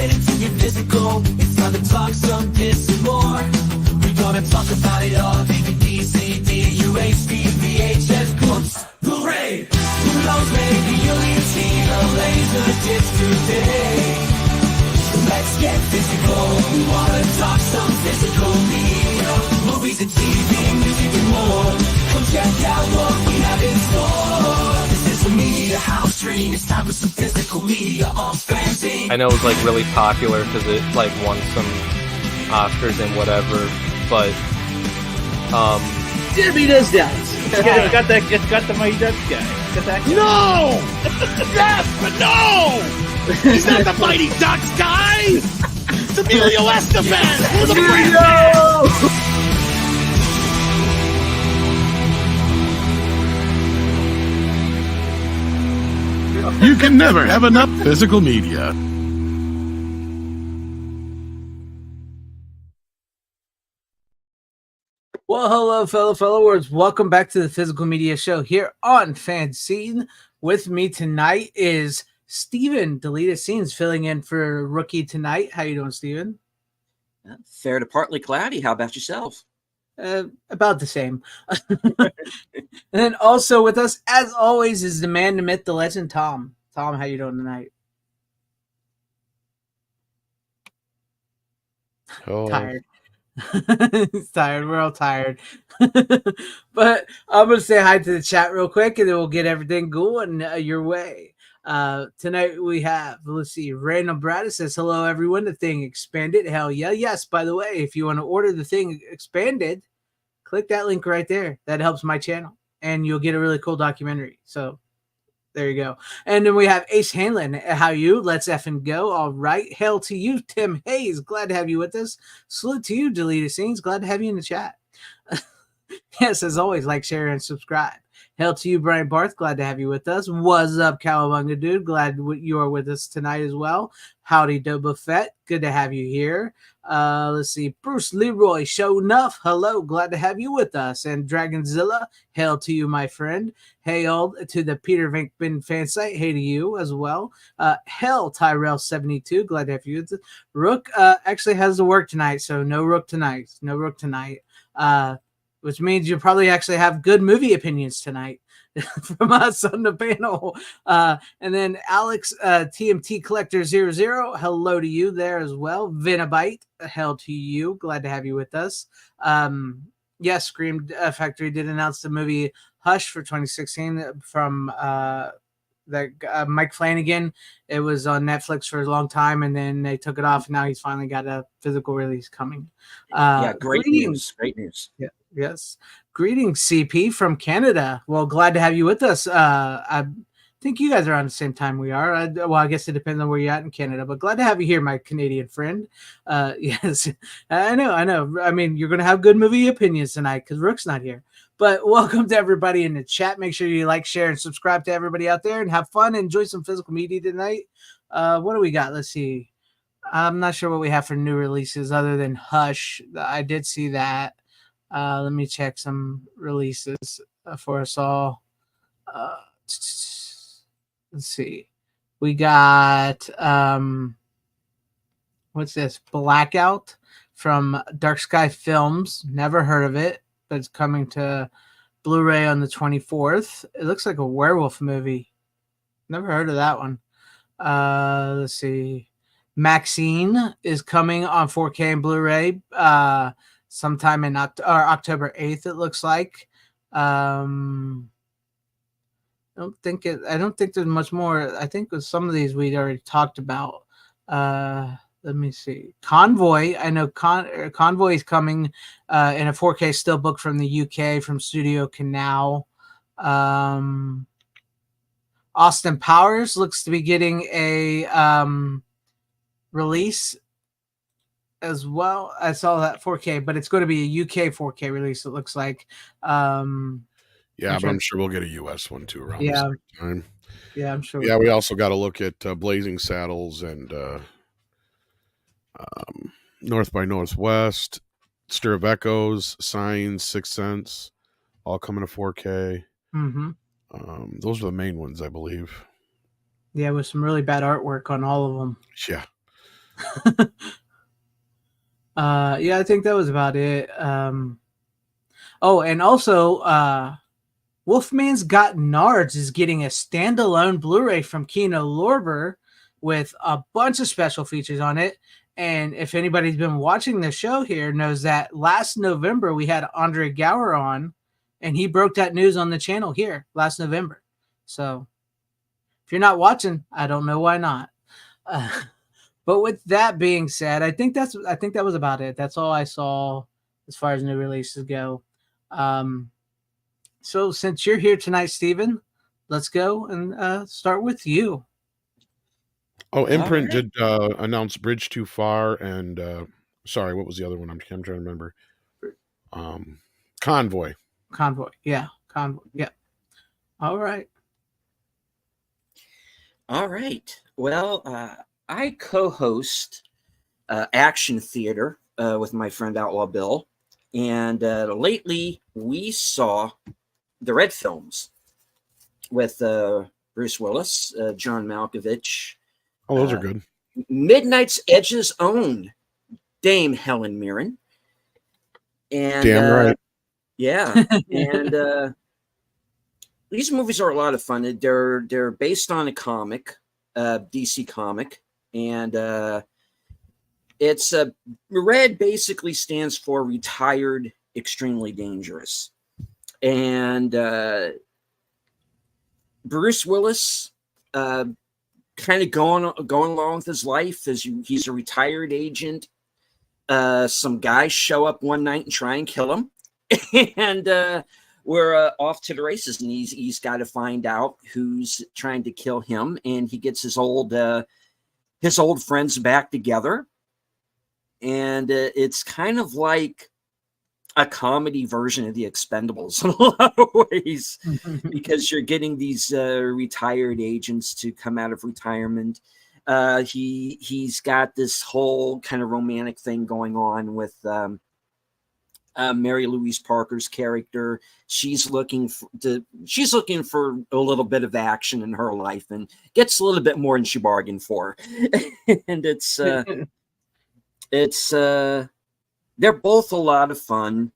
ready to get physical. It's time to talk some piss and more. We're gonna talk about it all. DVD, CD, UHD, VHS, books, Blu-ray. Who knows, maybe you'll even see a laser disc today. Let's get physical. We wanna talk some physical media. Movies and TV, music and more. Come check out what we have in store. This is the Media House Stream. It's time for some physical media on FanZcene. I know it was like really popular because it like won some Oscars and whatever, but Jimmy does that. It's got the Mighty Ducks guy. Got that guy. No! Yes, but no! He's not the Mighty Ducks guy! It's Emilio Estevez! For the You can never have enough physical media. Well, hello, fellow followers. Welcome back to the Physical Media Show here on FanZcene. With me tonight is Steven, Deleted Scenes, filling in for Rookie tonight. How you doing, Steven? Fair to partly cloudy. How about yourself? About the same. And then also with us, as always, is the man, the myth, the legend, Tom. Tom, how you doing tonight? Oh. Tired. He's tired. We're all tired. But I'm going to say hi to the chat real quick, and then we'll get everything going your way. Tonight we have, let's see, Random Brad says, hello, everyone. The thing expanded. Hell yeah. Yes, by the way, if you want to order the thing expanded, click that link right there. That helps my channel, and you'll get a really cool documentary. So there you go. And then we have Ace Hanlon. How you? Let's effing go. All right. Hail to you, Tim Hayes. Glad to have you with us. Salute to you, Deleted Scenes. Glad to have you in the chat. Yes, as always, like, share, and subscribe. Hail to you, Brian Barth. Glad to have you with us. What's up, Cowabunga dude? Glad you are with us tonight as well. Howdy, Doba Fett. Good to have you here. Let's see. Bruce Leroy, show enough. Hello. Glad to have you with us. And Dragonzilla, hail to you, my friend. Hail to the Peter Venkman fan site. Hey to you as well. Hell, Tyrell72. Glad to have you with us. Rook actually has to work tonight, so no Rook tonight. No Rook tonight. Which means you probably actually have good movie opinions tonight from us on the panel. And then Alex, TMT Collector 00, hello to you there as well. Vinabite, hell to you. Glad to have you with us. Yes, Scream Factory did announce the movie Hush for 2016 from Mike Flanagan. It was on Netflix for a long time, and then they took it off, and now he's finally got a physical release coming. Great news. Great news. Yeah. Yes. Greetings, CP from Canada. Well, glad to have you with us. I think you guys are on the same time we are. I guess it depends on where you're at in Canada, but glad to have you here, my Canadian friend. Yes, I know. I mean, you're going to have good movie opinions tonight because Rook's not here. But welcome to everybody in the chat. Make sure you like, share, and subscribe to everybody out there and have fun. Enjoy some physical media tonight. What do we got? Let's see. I'm not sure what we have for new releases other than Hush. I did see that. Let me check some releases for us all. Let's see. We got, what's this? Blackout from Dark Sky Films. Never heard of it, but it's coming to Blu-ray on the 24th. It looks like a werewolf movie. Never heard of that one. Let's see. Maxine is coming on 4K and Blu-ray. Sometime in October 8th, it looks like. I don't think there's much more. I think with some of these we'd already talked about. Let me see. Convoy. I know Convoy is coming in a 4K steelbook from the UK from Studio Canal. Austin Powers looks to be getting a release as well. I saw that 4K, but it's going to be a UK 4K release, it looks like. Yeah, but I'm sure we'll get a US one too around the same time. Yeah, I'm sure. Yeah, we also got to look at Blazing Saddles and North by Northwest, Stir of Echoes, Signs, Sixth Sense, all coming to 4K. Mm-hmm. Those are the main ones, I believe. Yeah, with some really bad artwork on all of them. Yeah. Yeah, I think that was about it. Oh, and also, Wolfman's Got Nards is getting a standalone Blu-ray from Kino Lorber with a bunch of special features on it. And if anybody's been watching the show here, knows that last November we had Andre Gower on, and he broke that news on the channel here last November. So if you're not watching, I don't know why not. But with that being said, I think that was about it. That's all I saw as far as new releases go. So since you're here tonight, Steven, let's go and start with you. Oh, Imprint Alright. did announce Bridge Too Far and sorry, what was the other one? I'm trying to remember. Convoy. Convoy. Yeah. Convoy. Yeah. All right. All right. Well, I co-host Action Theater with my friend Outlaw Bill, and lately we saw the Red films with Bruce Willis, John Malkovich, Oh, those are good. Midnight's Edge's own Dame Helen Mirren, and Damn right. yeah, and these movies are a lot of fun. They're based on a comic, DC comic, and it's Red basically stands for Retired Extremely Dangerous, and Bruce Willis kind of going along with his life as he's a retired agent. Some guys show up one night and try and kill him, and we're off to the races, and he's got to find out who's trying to kill him, and he gets his old friends back together, and it's kind of like a comedy version of the Expendables in a lot of ways, because you're getting these retired agents to come out of retirement. He's got this whole kind of romantic thing going on with Mary Louise Parker's character. She's looking for a little bit of action in her life, and gets a little bit more than she bargained for. And they're both a lot of fun.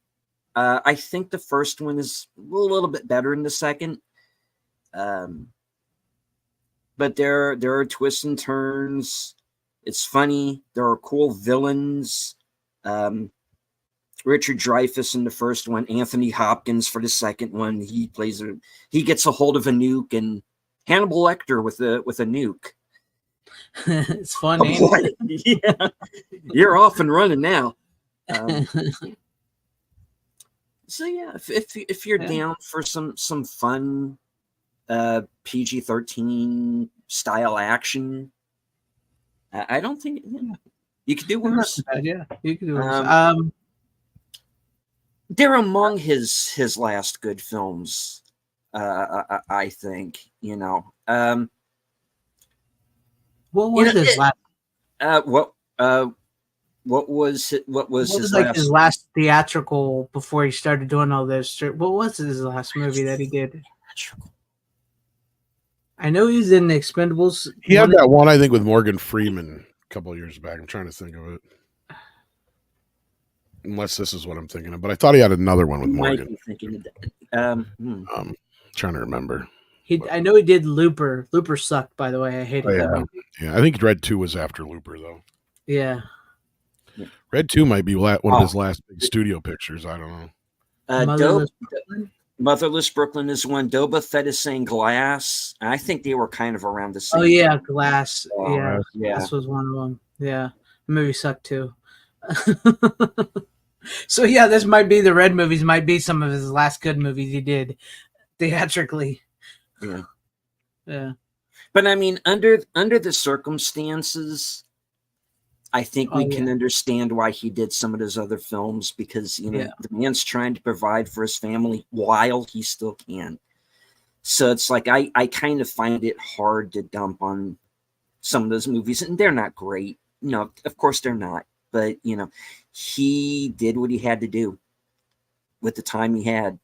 I think the first one is a little bit better than the second. But there are twists and turns. It's funny. There are cool villains. Richard Dreyfuss in the first one, Anthony Hopkins for the second one. He gets a hold of a nuke, and Hannibal Lecter with a nuke. It's fun. Oh, yeah, you're off and running now. So yeah, if you're down for some fun PG-13 style action, I don't think you could do worse. Yeah, you could do worse. They're among his last good films, I think. What was his last? What was his last theatrical before he started doing all this? What was his last movie that he did? I know he's in the Expendables. He had that one, I think, with Morgan Freeman a couple of years back. I'm trying to think of it. Unless this is what I'm thinking of, but I thought he had another one with Morgan. Might be thinking of that. Trying to remember. I know he did Looper. Looper sucked, by the way. I hated that movie. Yeah, I think Red 2 was after Looper, though. Yeah. Red 2 might be one of his last big studio pictures. I don't know. Motherless Brooklyn is one. Doba Fedisane Glass. I think they were kind of around the same. Oh yeah, Glass. Yeah. Glass was one of them. Yeah, the movie sucked too. So yeah, this might be the Red movies. Might be some of his last good movies he did theatrically. Yeah. Yeah. But I mean, under the circumstances, I think we can understand why he did some of those other films, because the man's trying to provide for his family while he still can. So it's like I kind of find it hard to dump on some of those movies, and they're not great. No, of course they're not. But he did what he had to do with the time he had,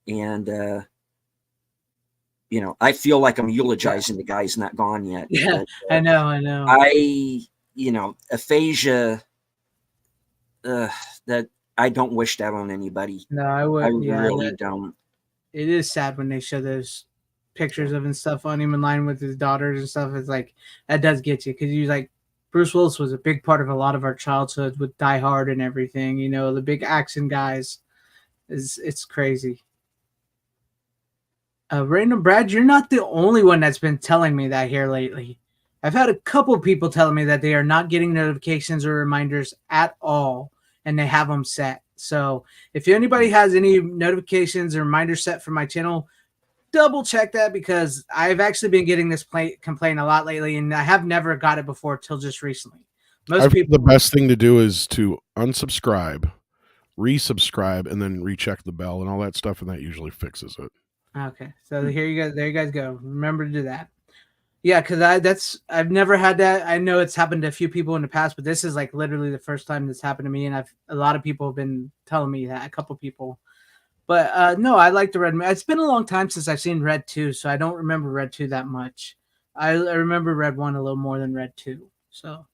and I feel like I'm eulogizing the guy who's not gone yet. Yeah, but, I know. aphasia. That I don't wish that on anybody. No, I I would. Yeah, really don't. it is sad when they show those pictures of and stuff on him in line with his daughters and stuff. It's like that does get you because you like Bruce Willis was a big part of a lot of our childhood with Die Hard and everything. The big action guys. It's crazy. Random Brad, you're not the only one that's been telling me that here lately. I've had a couple people telling me that they are not getting notifications or reminders at all, and they have them set. So if anybody has any notifications or reminders set for my channel, double check that because I've actually been getting this complaint a lot lately, and I have never got it before till just recently. Most people, the best thing to do is to unsubscribe, resubscribe, and then recheck the bell and all that stuff, and that usually fixes it. Okay, so here you go. There you guys go. Remember to do that. Yeah, because I've never had that. I know it's happened to a few people in the past, but this is like literally the first time this happened to me, and a lot of people have been telling me that. A couple people, but no, I like the Red. It's been a long time since I've seen Red 2, so I don't remember Red 2 that much. I remember Red 1 a little more than Red 2. So,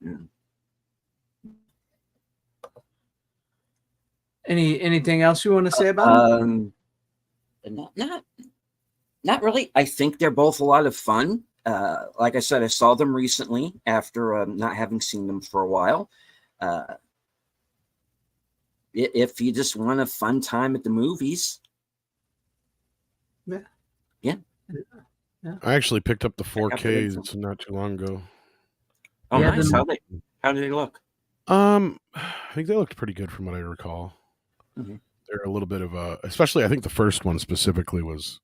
anything else you want to say about it? Not really. I think they're both a lot of fun. Like I said, I saw them recently after not having seen them for a while. If you just want a fun time at the movies, yeah. I actually picked up the 4K not too long ago. Oh, Yeah, nice. How did they look? I think they looked pretty good from what I recall. Mm-hmm. They're a little bit of especially I think the first one specifically was,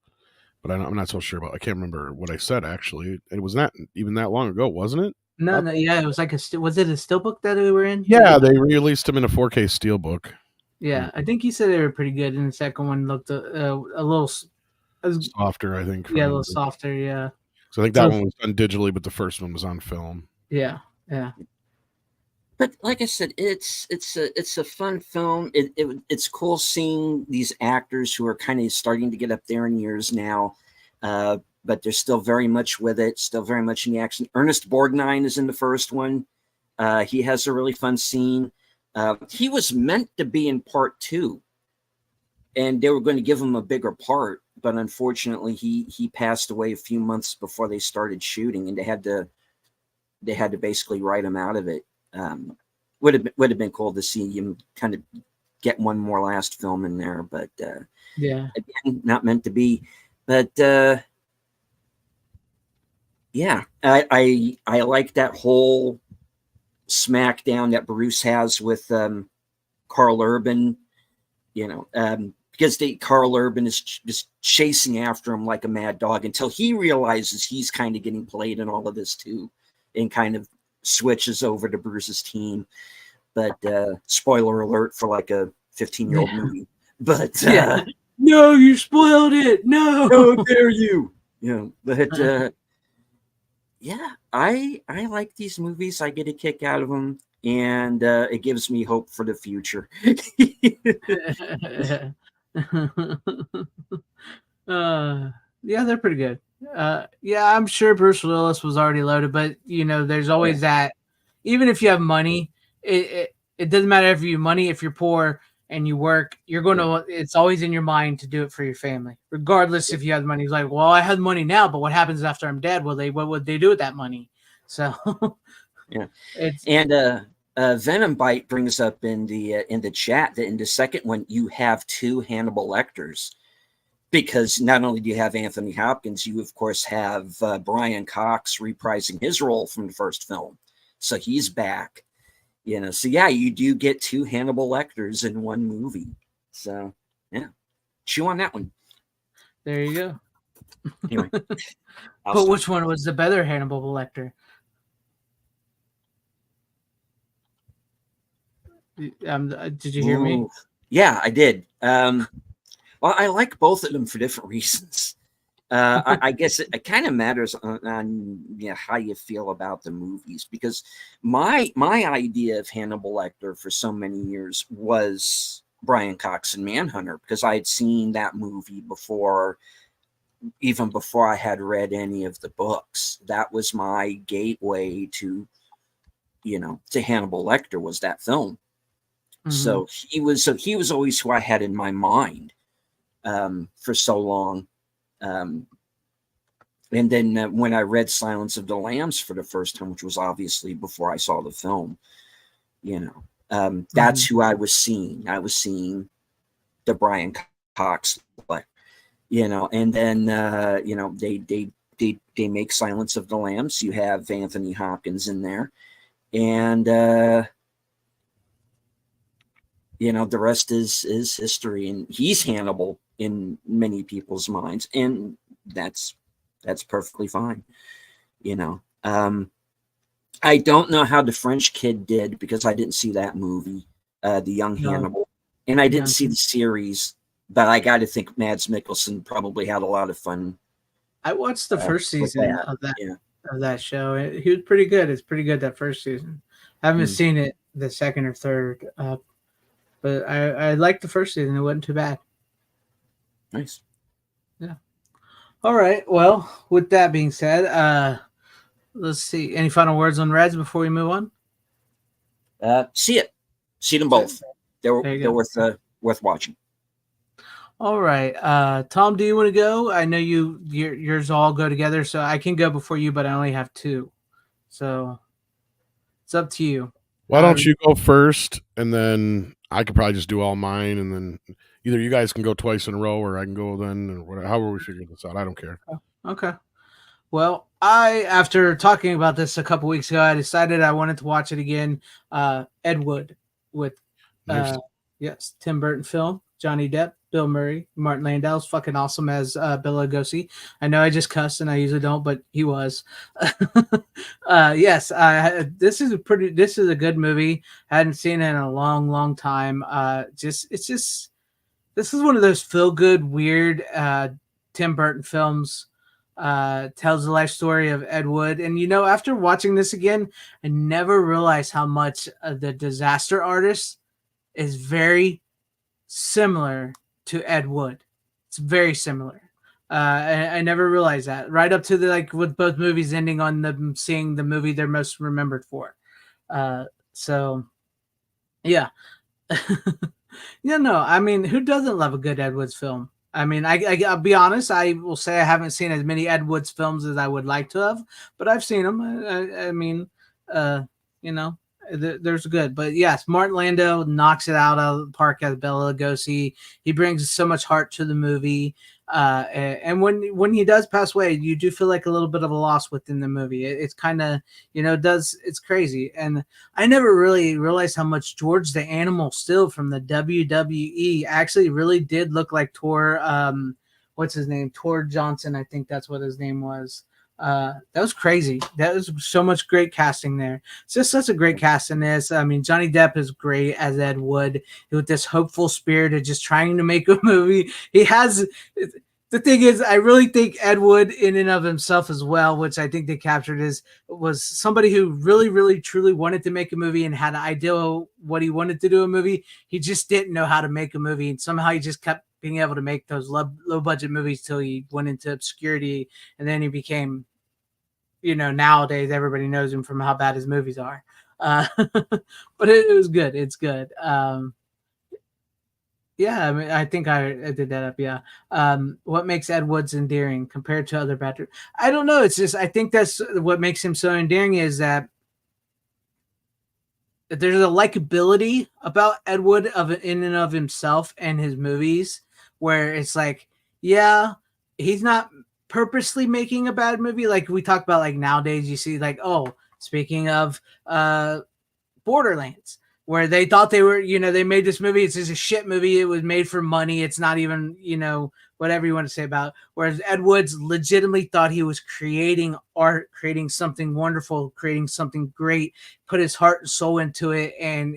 but I'm not so sure about. I can't remember what I said actually. It was not even that long ago, wasn't it? No, yeah, it was like was it a steelbook that we were in? Yeah, they released them in a 4K steelbook. Yeah, I think he said they were pretty good, and the second one looked a little softer, I think. Yeah, a little softer. Yeah. So I think that one was done digitally, but the first one was on film. Yeah. But like I said, it's a fun film. It's cool seeing these actors who are kind of starting to get up there in years now, but they're still very much with it, still very much in the action. Ernest Borgnine is in the first one. He has a really fun scene. He was meant to be in part 2, and they were going to give him a bigger part, but unfortunately, he passed away a few months before they started shooting, and they had to basically write him out of it. Would have been cool to see him kind of get one more last film in there, but yeah, again, not meant to be. But yeah, I like that whole smackdown that Bruce has with Carl Urban, because Carl Urban is just chasing after him like a mad dog until he realizes he's kind of getting played in all of this too, and kind of switches over to Bruce's team. But spoiler alert for like a 15-year-old movie. But no, you spoiled it. No, how dare you? But yeah, I like these movies. I get a kick out of them, and it gives me hope for the future. Yeah, they're pretty good. Yeah, I'm sure Bruce Willis was already loaded, but there's always that. Even if you have money, it doesn't matter if you have money. If you're poor and you work, you're going to. It's always in your mind to do it for your family, regardless if you have money. It's like, well, I have money now, but what happens after I'm dead? What would they do with that money? So, yeah. Venom Bite brings up in the chat that in the second one you have 2 Hannibal Lecters. Because not only do you have Anthony Hopkins, you, of course, have Brian Cox reprising his role from the first film. So he's back. So yeah, you do get 2 Hannibal Lecters in one movie. So, yeah. Chew on that one. There you go. Anyway. But which one was the better Hannibal Lecter? Did you hear me? Yeah, I did. Well, I like both of them for different reasons. I guess it kind of matters on how you feel about the movies, because my idea of Hannibal Lecter for so many years was Brian Cox and Manhunter, because I had seen that movie even before I had read any of the books. That was my gateway to to Hannibal Lecter was that film. Mhm. So he was always who I had in my mind for so long. And then when I read Silence of the Lambs for the first time, which was obviously before I saw the film, that's who I was seeing. I was seeing the Brian Cox, and then they make Silence of the Lambs. You have Anthony Hopkins in there, and the rest is history. And he's Hannibal in many people's minds, and that's perfectly fine. I don't know how the French Kid did because I didn't see that movie, The Young No. Hannibal, and I didn't Young see the series. But I got to think Mads Mikkelsen probably had a lot of fun. I watched the first with season that. of that Yeah. of that show. He was pretty good. It's pretty good that first season. I haven't seen it the second or third, but I liked the first season. It wasn't too bad. Nice. All right. Well, with that being said, let's see. Any final words on Reds before we move on? See them both. There you They're go. worth watching. All right. Tom, do you want to go? I know yours all go together, so I can go before you, but I only have two. So it's up to you. Why don't you go first, and then I could probably just do all mine, and then either you guys can go twice in a row, or I can go then, or whatever, however we figure this out. I don't care. Okay. Well, after talking about this a couple weeks ago, I decided I wanted to watch it again. Ed Wood with Nice. yes, Tim Burton film, Johnny Depp, Bill Murray, Martin Landau's fucking awesome as Bela Lugosi. I know I just cussed and I usually don't, but he was. Yes, this is a good movie. I hadn't seen it in a long, long time. This is one of those feel good, weird Tim Burton films. Tells the life story of Ed Wood. And after watching this again, I never realized how much the Disaster Artist is very similar to Ed Wood. It's very similar. I never realized that right up to with both movies ending on them seeing the movie they're most remembered for. So yeah. Yeah, no, I mean, who doesn't love a good Ed Wood's film? I mean, I'll be honest. I will say I haven't seen as many Ed Wood's films as I would like to have, but I've seen them. I mean, there's good. But yes, Martin Landau knocks it out of the park as Bela Lugosi. He brings so much heart to the movie. And when he does pass away, you do feel like a little bit of a loss within the movie. It's kind of, it's crazy. And I never really realized how much George the Animal Steel from the WWE actually really did look like Tor. What's his name? Tor Johnson. I think that's what his name was. That was crazy. That was so much great casting there. It's just such a great cast in this. I mean, Johnny Depp is great as Ed Wood with this hopeful spirit of just trying to make a movie. He has. The thing is, I really think Ed Wood, in and of himself as well, which I think they captured, was somebody who really, really, truly wanted to make a movie and had an idea of what he wanted to do a movie. He just didn't know how to make a movie, and somehow he just kept being able to make those low budget movies till he went into obscurity, and then he became, nowadays everybody knows him from how bad his movies are. But it was good. It's good. Yeah, I mean, I think I did that up. Yeah. What makes Ed Wood's endearing compared to other bad? I don't know. It's just I think that's what makes him so endearing is that there's a likability about Ed Wood in and of himself and his movies, where it's like, yeah, he's not purposely making a bad movie. Like we talk about, like nowadays, you see, like, oh, speaking of Borderlands, where they thought they were, they made this movie. It's just a shit movie. It was made for money. It's not even, whatever you want to say about it. Whereas Ed Wood's legitimately thought he was creating art, creating something wonderful, creating something great, put his heart and soul into it. And,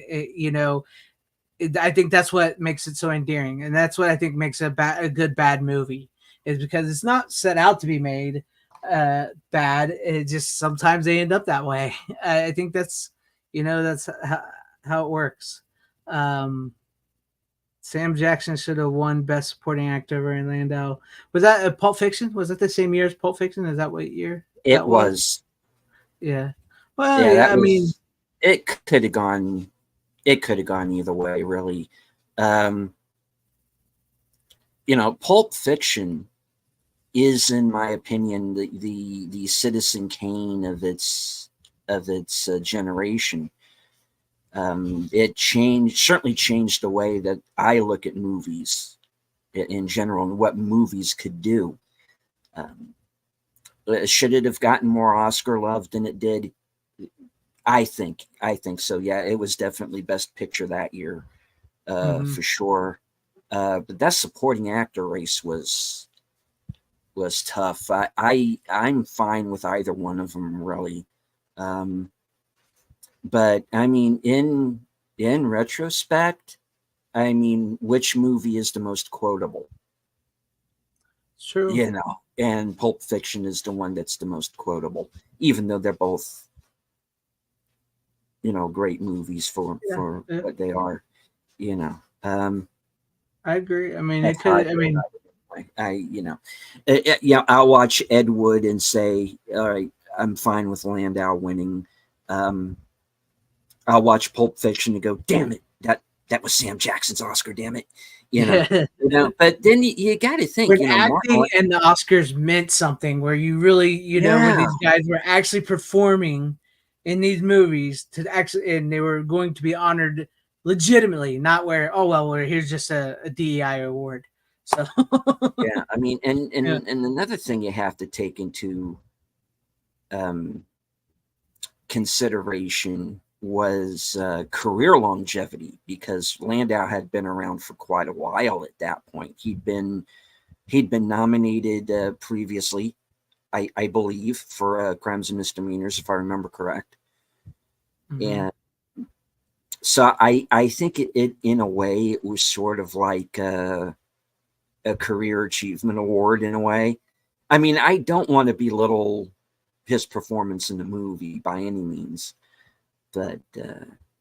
I think that's what makes it so endearing. And that's what I think makes a good bad movie, is because it's not set out to be made bad. It just sometimes they end up that way. I think that's, that's how it works. Sam Jackson should have won Best Supporting Actor over Landau. Was that Pulp Fiction? Was that the same year as Pulp Fiction? Is that what year? It was. Yeah. Well, yeah, I mean, it could have gone. It could have gone either way, really. Um, Pulp Fiction is, in my opinion, the Citizen Kane of its generation. It certainly changed the way that I look at movies in general and what movies could do. Should it have gotten more Oscar love than it did? I think so. Yeah, it was definitely Best Picture that year, for sure. But that supporting actor race was tough. I'm fine with either one of them, really. But I mean, in retrospect, I mean, which movie is the most quotable? It's true. And Pulp Fiction is the one that's the most quotable, even though they're both, great movies for what they are. I agree. I mean, That's it how I could. I feel mean, about it. I'll watch Ed Wood and say, all right, I'm fine with Landau winning. I'll watch Pulp Fiction and go, damn it, that was Sam Jackson's Oscar, damn it. But then you got to think, when acting and the Oscars meant something, where you really, when these guys were actually performing in these movies and they were going to be honored legitimately, not where, oh well, here's just a DEI award. So yeah, I mean, and another thing you have to take into consideration was career longevity, because Landau had been around for quite a while at that point. He'd been nominated previously, I believe, for Crimes and Misdemeanors, if I remember correct. And so I think it in a way, it was sort of like a career achievement award in a way. I mean, I don't want to belittle his performance in the movie by any means, but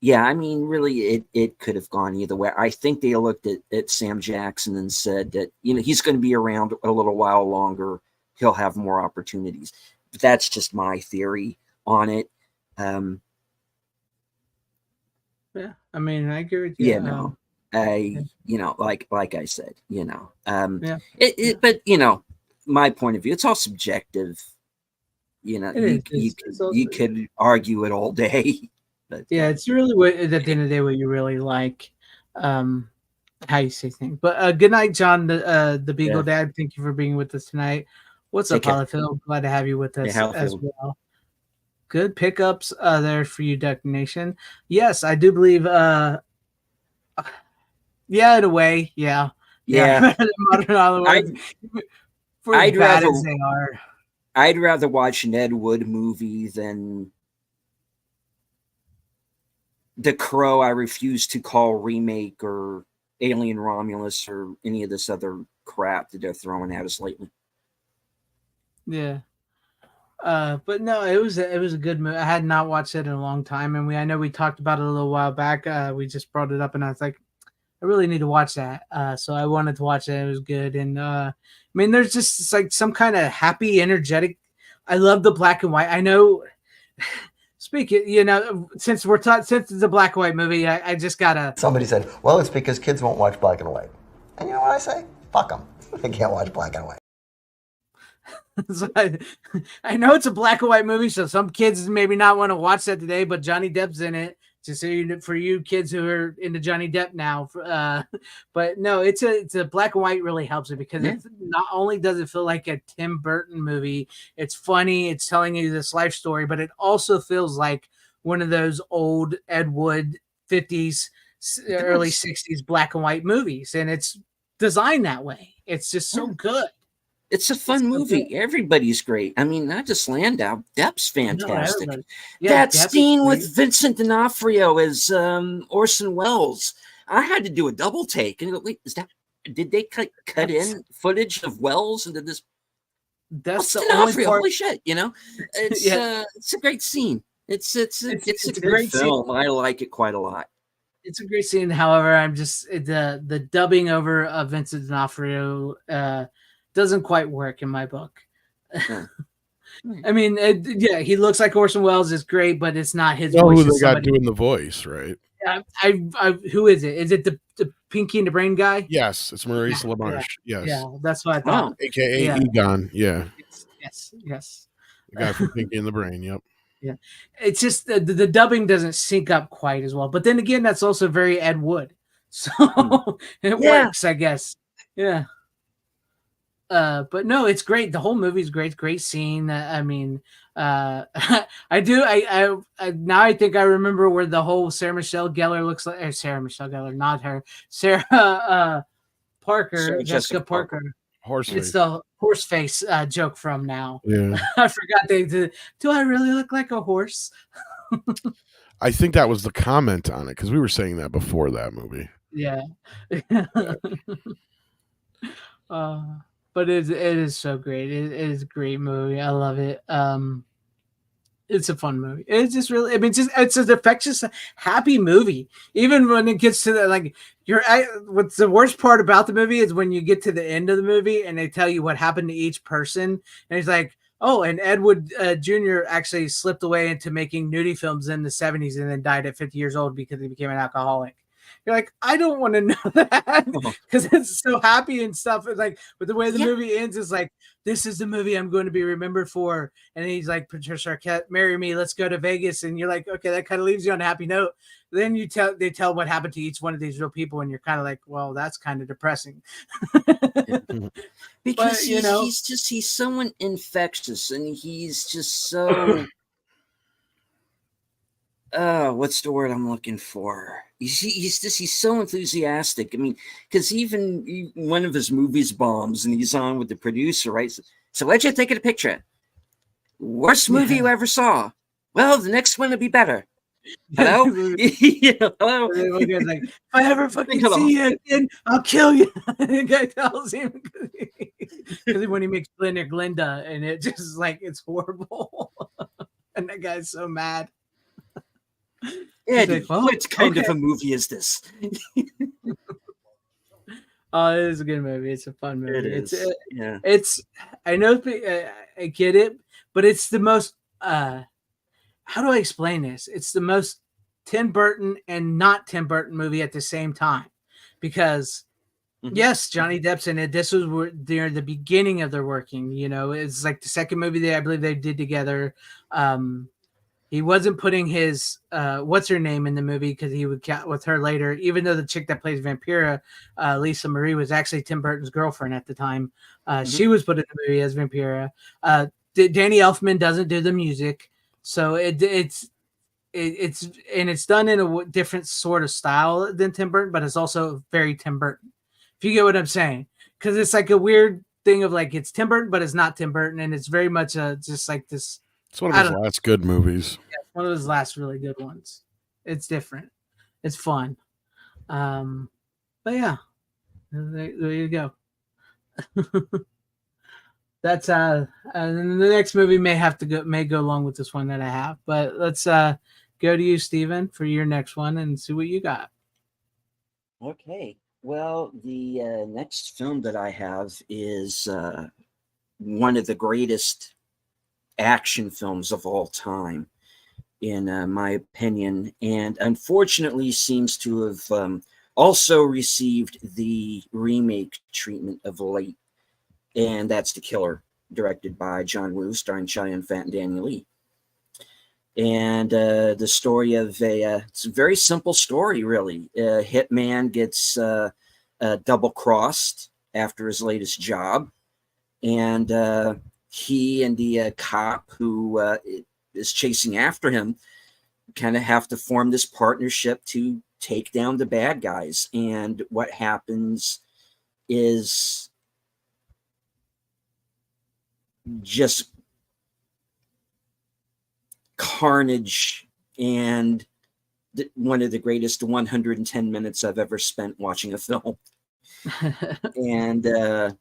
yeah, I mean, really, it could have gone either way. I think they looked at Sam Jackson and said that, he's going to be around a little while longer. He'll have more opportunities. But that's just my theory on it. yeah, I mean, I agree with you. Like I said, Yeah. But my point of view, it's all subjective. You could argue it all day. But yeah, it's really what, at the end of the day, what you really like, how you say things. But good night, John, the Beagle Dad. Thank you for being with us tonight. What's up, Hollyfield? Glad to have you with us as well. Good pickups there for you, Duck Nation. Yes, I do believe. Yeah, in a way, yeah. Modern Hollywood. For as bad as they are, I'd rather watch an Ed Wood movie than The Crow. I refuse to call remake, or Alien Romulus, or any of this other crap that they're throwing at us lately. Yeah. But no, it was a good movie. I had not watched it in a long time, and I know we talked about it a little while back. We just brought it up, and I was like, I really need to watch that. So I wanted to watch it. It was good, and I mean, there's just like some kind of happy, energetic. I love the black and white. I know. Speaking, since since it's a black and white movie, I just gotta. Somebody said, "Well, it's because kids won't watch black and white," and you know what I say? Fuck them. They can't watch black and white. So I know it's a black and white movie, so some kids maybe not want to watch that today, but Johnny Depp's in it. Just for you kids who are into Johnny Depp now. But no, it's a black and white really helps it, because it's not only does it feel like a Tim Burton movie, it's funny, it's telling you this life story, but it also feels like one of those old Ed Wood 50s, early 60s black and white movies, and it's designed that way. It's just so good. It's a fun movie. Everybody's great. I mean, not just Landau. Depp's fantastic. That scene with Vincent D'Onofrio as Orson Welles, I had to do a double take. And go, wait, did they cut in footage of Welles into this? That's the only part. Holy shit! It's a great scene. It's a great film. Scene. I like it quite a lot. It's a great scene. However, I'm just the dubbing over of Vincent D'Onofrio doesn't quite work in my book. I mean, yeah, he looks like Orson Welles is great, but it's not his You know voice. who It's they got somebody. doing the voice, right? Who is it? Is it the Pinky and the Brain guy? Yes, it's Maurice Yeah, yeah, LaMarche. Yes, yeah. That's what I thought. Oh, aka Yeah, Egon. Yeah, yes. the guy from Pinky and the Brain. Yep. Yeah, it's just the dubbing doesn't sync up quite as well. But then again, that's also very Ed Wood, so it yeah. works, I guess. Yeah. But no, it's great. The whole movie's great. Great scene. I mean, I do. I now I think I remember where the whole Sarah Michelle Gellar looks like. Sarah Michelle Gellar, not her. Sarah Parker, Sarah Jessica Jessica Parker. Parker. Horse It's face. the horse face joke from now. Yeah, I forgot they did. Do I really look like a horse? I think that was the comment on it because we were saying that before that movie. Yeah. uh, but it is so great. It is a great movie. I love it. It's a fun movie. It's just really, I mean, it's an infectious, happy movie. Even when it gets to the what's the worst part about the movie is when you get to the end of the movie and they tell you what happened to each person, and he's like, oh, and Ed Wood Jr. actually slipped away into making nudie films in the 70s and then died at 50 years old because he became an alcoholic. You're like, I don't want to know that because it's so happy and stuff. It's like, but the way the movie ends is like, this is the movie I'm going to be remembered for. And he's like, Patricia Arquette, marry me, let's go to Vegas. And you're like, okay, that kind of leaves you on a happy note. Then they tell what happened to each one of these real people, and you're kind of like, well, that's kind of depressing. Because But, he's someone infectious, and he's just so what's the word I'm looking for? He's so enthusiastic. I mean, because even one of his movies bombs, and he's on with the producer, right? So what'd you think of the picture? Worst movie you ever saw? Well, the next one will be better. Hello? Hello? Like, if I ever fucking see you again, I'll kill you. The guy tells him because when he makes Glenda, and it just like it's horrible. And that guy's so mad. Eddie, like, well, what kind of a movie is this? Oh, it is a good movie. It's a fun movie. It is. It's. I know. I get it, but it's the most. How do I explain this? It's the most Tim Burton and not Tim Burton movie at the same time, because yes, Johnny Depp's in it. This was near the beginning of their working. You know, it's like the second movie I believe they did together. He wasn't putting his what's her name in the movie because he would cat with her later, even though the chick that plays Vampira, Lisa Marie, was actually Tim Burton's girlfriend at the time. She was put in the movie as Vampira. Danny Elfman doesn't do the music, so it's done in a different sort of style than Tim Burton, but it's also very Tim Burton. If you get what I'm saying, because it's like a weird thing of like it's Tim Burton, but it's not Tim Burton, and it's very much just like this. It's one of his last good movies. Yeah, one of his last really good ones. It's different. It's fun. But yeah, there you go. That's and the next movie may go along with this one that I have, but let's go to you, Steven, for your next one and see what you got. Okay. Well, the next film that I have is one of the greatest action films of all time, in my opinion, and unfortunately seems to have also received the remake treatment of late, and that's The Killer, directed by John Woo, starring Cheyenne Fat and Daniel Lee. And the story of it's a very simple story, really. A hitman gets double crossed after his latest job, and he and the cop who is chasing after him kind of have to form this partnership to take down the bad guys. And what happens is just carnage and one of the greatest 110 minutes I've ever spent watching a film. And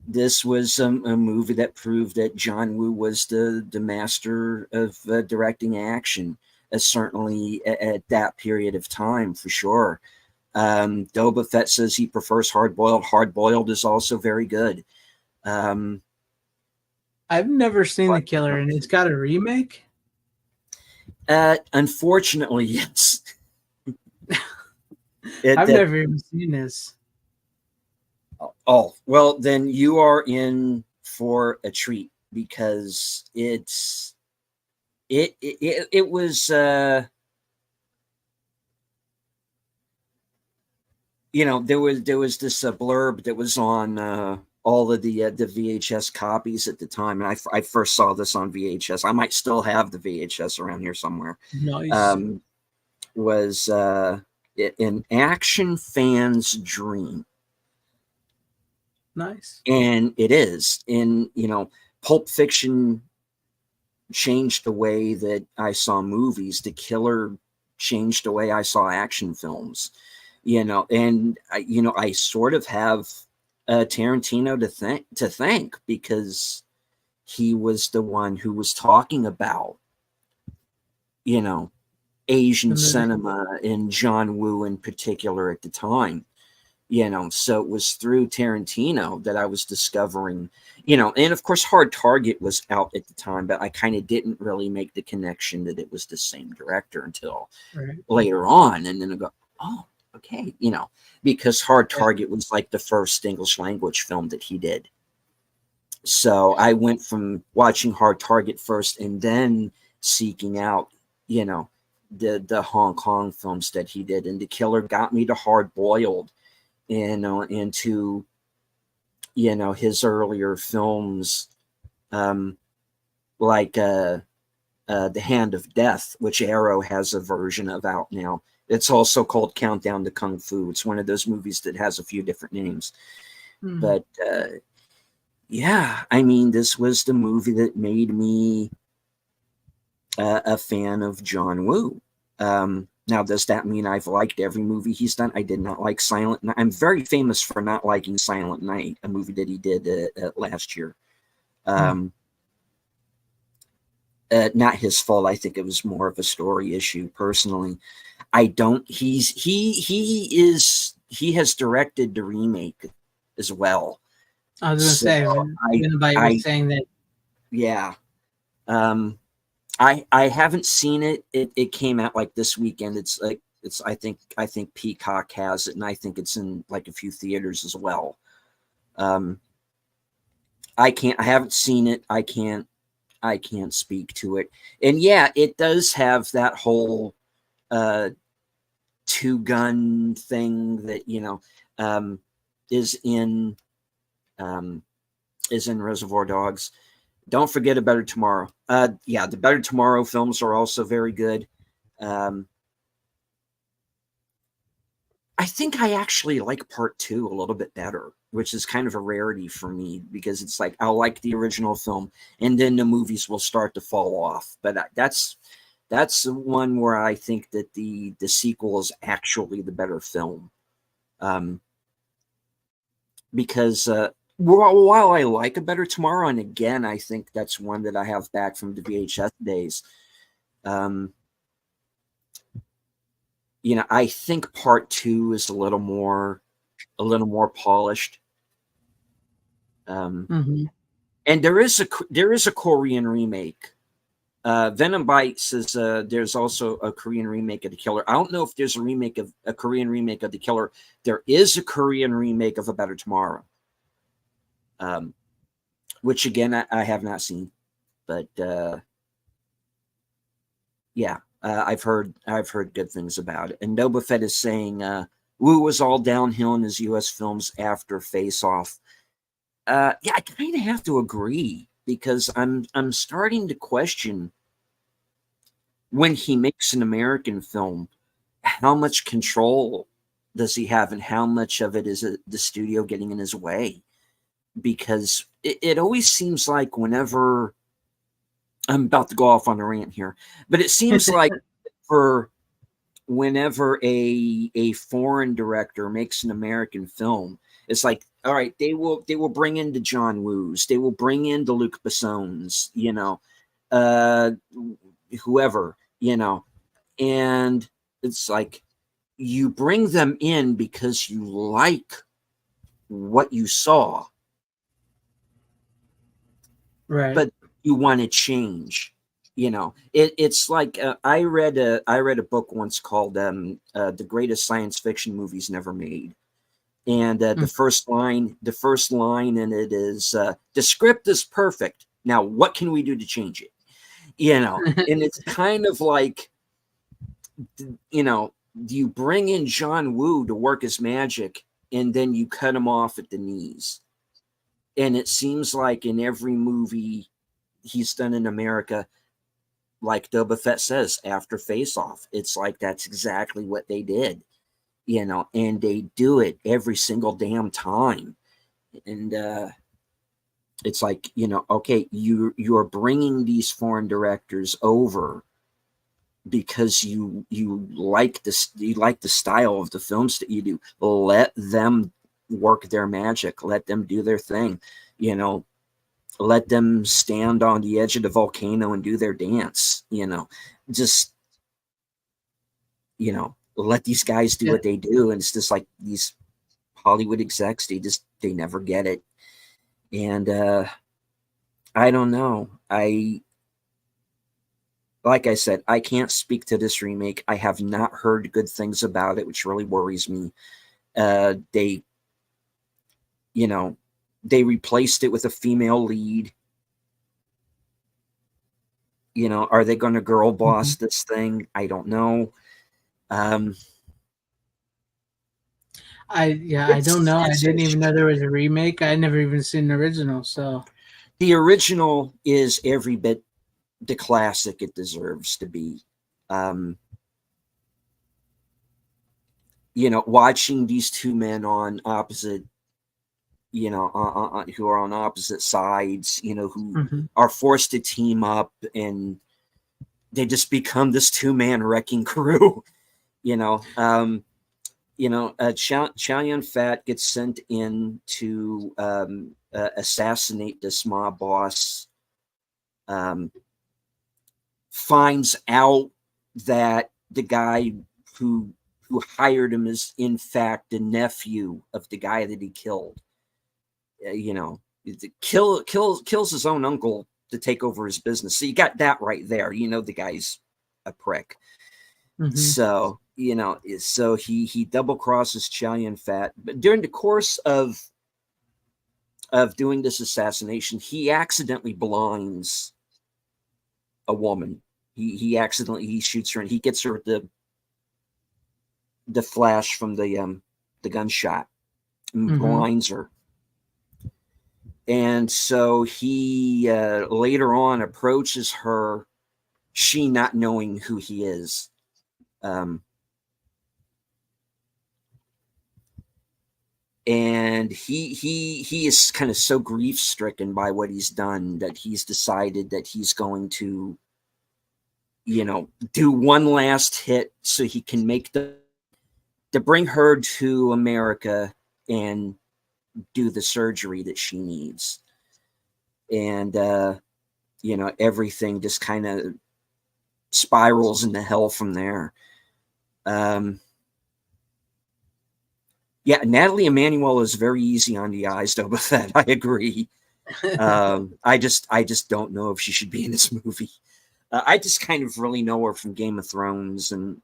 this was a movie that proved that John Woo was the master of directing action, certainly at that period of time, for sure. Boba Fett says he prefers hard-boiled. Hard-boiled is also very good. I've never seen The But- Killer, and it's got a remake. Unfortunately, yes. I've never even seen this. Oh, well, then you are in for a treat because it was there was this blurb that was on all of the VHS copies at the time, and I first saw this on VHS. I might still have the VHS around here somewhere. Nice. Was an action fan's dream. Nice. And it is. And, Pulp Fiction changed the way that I saw movies. The Killer changed the way I saw action films, and I sort of have Tarantino to thank because he was the one who was talking about, Asian cinema and John Woo in particular at the time. So it was through Tarantino that I was discovering, and of course Hard Target was out at the time, but I kind of didn't really make the connection that it was the same director until later on. And then I go, oh, okay, because Hard Target was like the first English language film that he did. So I went from watching Hard Target first and then seeking out, the Hong Kong films that he did. And The Killer got me to Hard Boiled, into his earlier films, like The Hand of Death, which Arrow has a version of out now. It's also called Countdown to Kung Fu. It's one of those movies that has a few different names. But yeah, I mean, this was the movie that made me a fan of John Woo. Now, does that mean I've liked every movie he's done? I did not like Silent Night. I'm very famous for not liking Silent Night, a movie that he did last year. Not his fault. I think it was more of a story issue. Personally, I don't. He has directed the remake as well. I was gonna say, anybody was saying that. Yeah. I haven't seen it. It came out like this weekend. I think Peacock has it, and I think it's in like a few theaters as well. I haven't seen it. I can't speak to it. And yeah, it does have that whole two gun thing that is in Reservoir Dogs. Don't forget A Better Tomorrow. Yeah, the Better Tomorrow films are also very good. I think I actually like part 2 a little bit better, which is kind of a rarity for me because it's like I'll like the original film and then the movies will start to fall off. But that's one where I think that the sequel is actually the better film. Because while I like A Better Tomorrow, and again, I think that's one that I have back from the VHS days, I think part 2 is a little more polished. And there is a Korean remake. Venom Bites is there's also a Korean remake of The Killer. I don't know if there's a Korean remake of The Killer. There is a Korean remake of A Better Tomorrow. Which again I have not seen, but yeah, I've heard good things about it. And Nova Fett is saying Wu was all downhill in his U.S. films after Face Off. Yeah, I kind of have to agree because I'm starting to question when he makes an American film, how much control does he have, and how much of it is the studio getting in his way? Because it always seems like whenever I'm about to go off on a rant here, but it seems like for whenever a foreign director makes an American film, it's like, all right, they will bring in the John Woos, they will bring in the Luc Bessons, whoever, and it's like you bring them in because you like what you saw. Right. but you want to change. It's like I read a book once called "The Greatest Science Fiction Movies Never Made," and the first line in it is, "The script is perfect. Now, what can we do to change it?" And it's kind of like, you bring in John Woo to work his magic, and then you cut him off at the knees. And it seems like in every movie he's done in America, like Boba Fett says after Face Off, it's like that's exactly what they did, and they do it every single damn time. And it's like, okay, you're bringing these foreign directors over because you like this, you like the style of the films that you do. Let them work their magic, let them do their thing, let them stand on the edge of the volcano and do their dance, just let these guys do what they do. And it's just like these Hollywood execs, they never get it. And I don't know, like I said, I can't speak to this remake. I have not heard good things about it, which really worries me. They replaced it with a female lead. Are they going to girl boss this thing? I don't know. I don't know. I didn't even know there was a remake. I never even seen the original. So the original is every bit the classic it deserves to be. Watching these two men on opposite, who are on opposite sides, who are forced to team up, and they just become this two-man wrecking crew. Chow Yun-Fat gets sent in to assassinate this mob boss. Finds out that the guy who hired him is in fact the nephew of the guy that he killed. Kills his own uncle to take over his business. So you got that right there. The guy's a prick. So so he double crosses Chow Yun-Fat, but during the course of doing this assassination, he accidentally blinds a woman. He shoots her, and he gets her the flash from the gunshot, and blinds her. And so he later on approaches her, she not knowing who he is. And he is kind of so grief stricken by what he's done that he's decided that he's going to, do one last hit so he can to bring her to America and do the surgery that she needs. And everything just kind of spirals into hell from there. Natalie Emmanuel is very easy on the eyes, though, with that. I agree. I just don't know if she should be in this movie. I just kind of really know her from Game of Thrones, and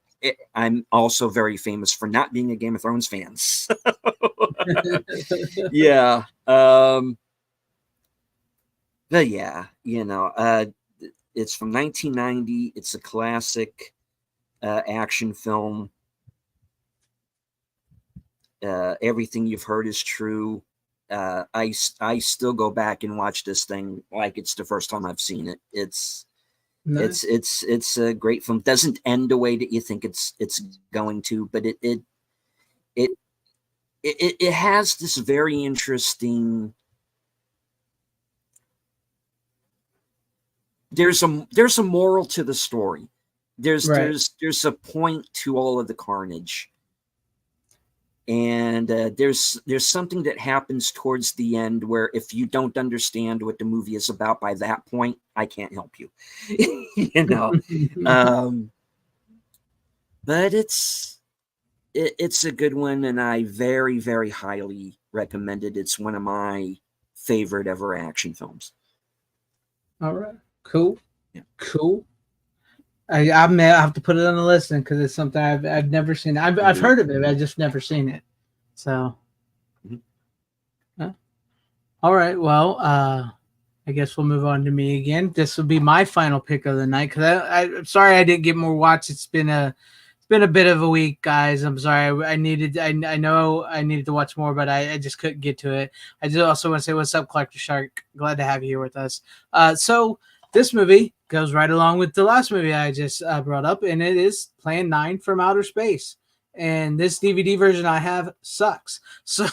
I'm also very famous for not being a Game of Thrones fan. Yeah. But yeah, it's from 1990. It's a classic action film. Everything you've heard is true. I still go back and watch this thing like it's the first time I've seen it. It's nice. it's a great film. Doesn't end the way that you think it's going to, but it has this very interesting. There's a moral to the story. There's a point to all of the carnage. And there's something that happens towards the end where if you don't understand what the movie is about by that point, I can't help you. But it's a good one, and I very, very highly recommend it. It's one of my favorite ever action films. All right. Cool. Yeah. Cool. I may have to put it on the list because it's something I've never seen. I've heard of it. I've just never seen it. So, all right. Well, I guess we'll move on to me again. This will be my final pick of the night because I'm sorry I didn't get more watch. It's been a bit of a week, guys. I'm sorry. I know I needed to watch more, but I just couldn't get to it. I just also want to say what's up, Collector Shark. Glad to have you here with us. So this movie goes right along with the last movie I just brought up, and it is Plan 9 from Outer Space. And this DVD version I have sucks. So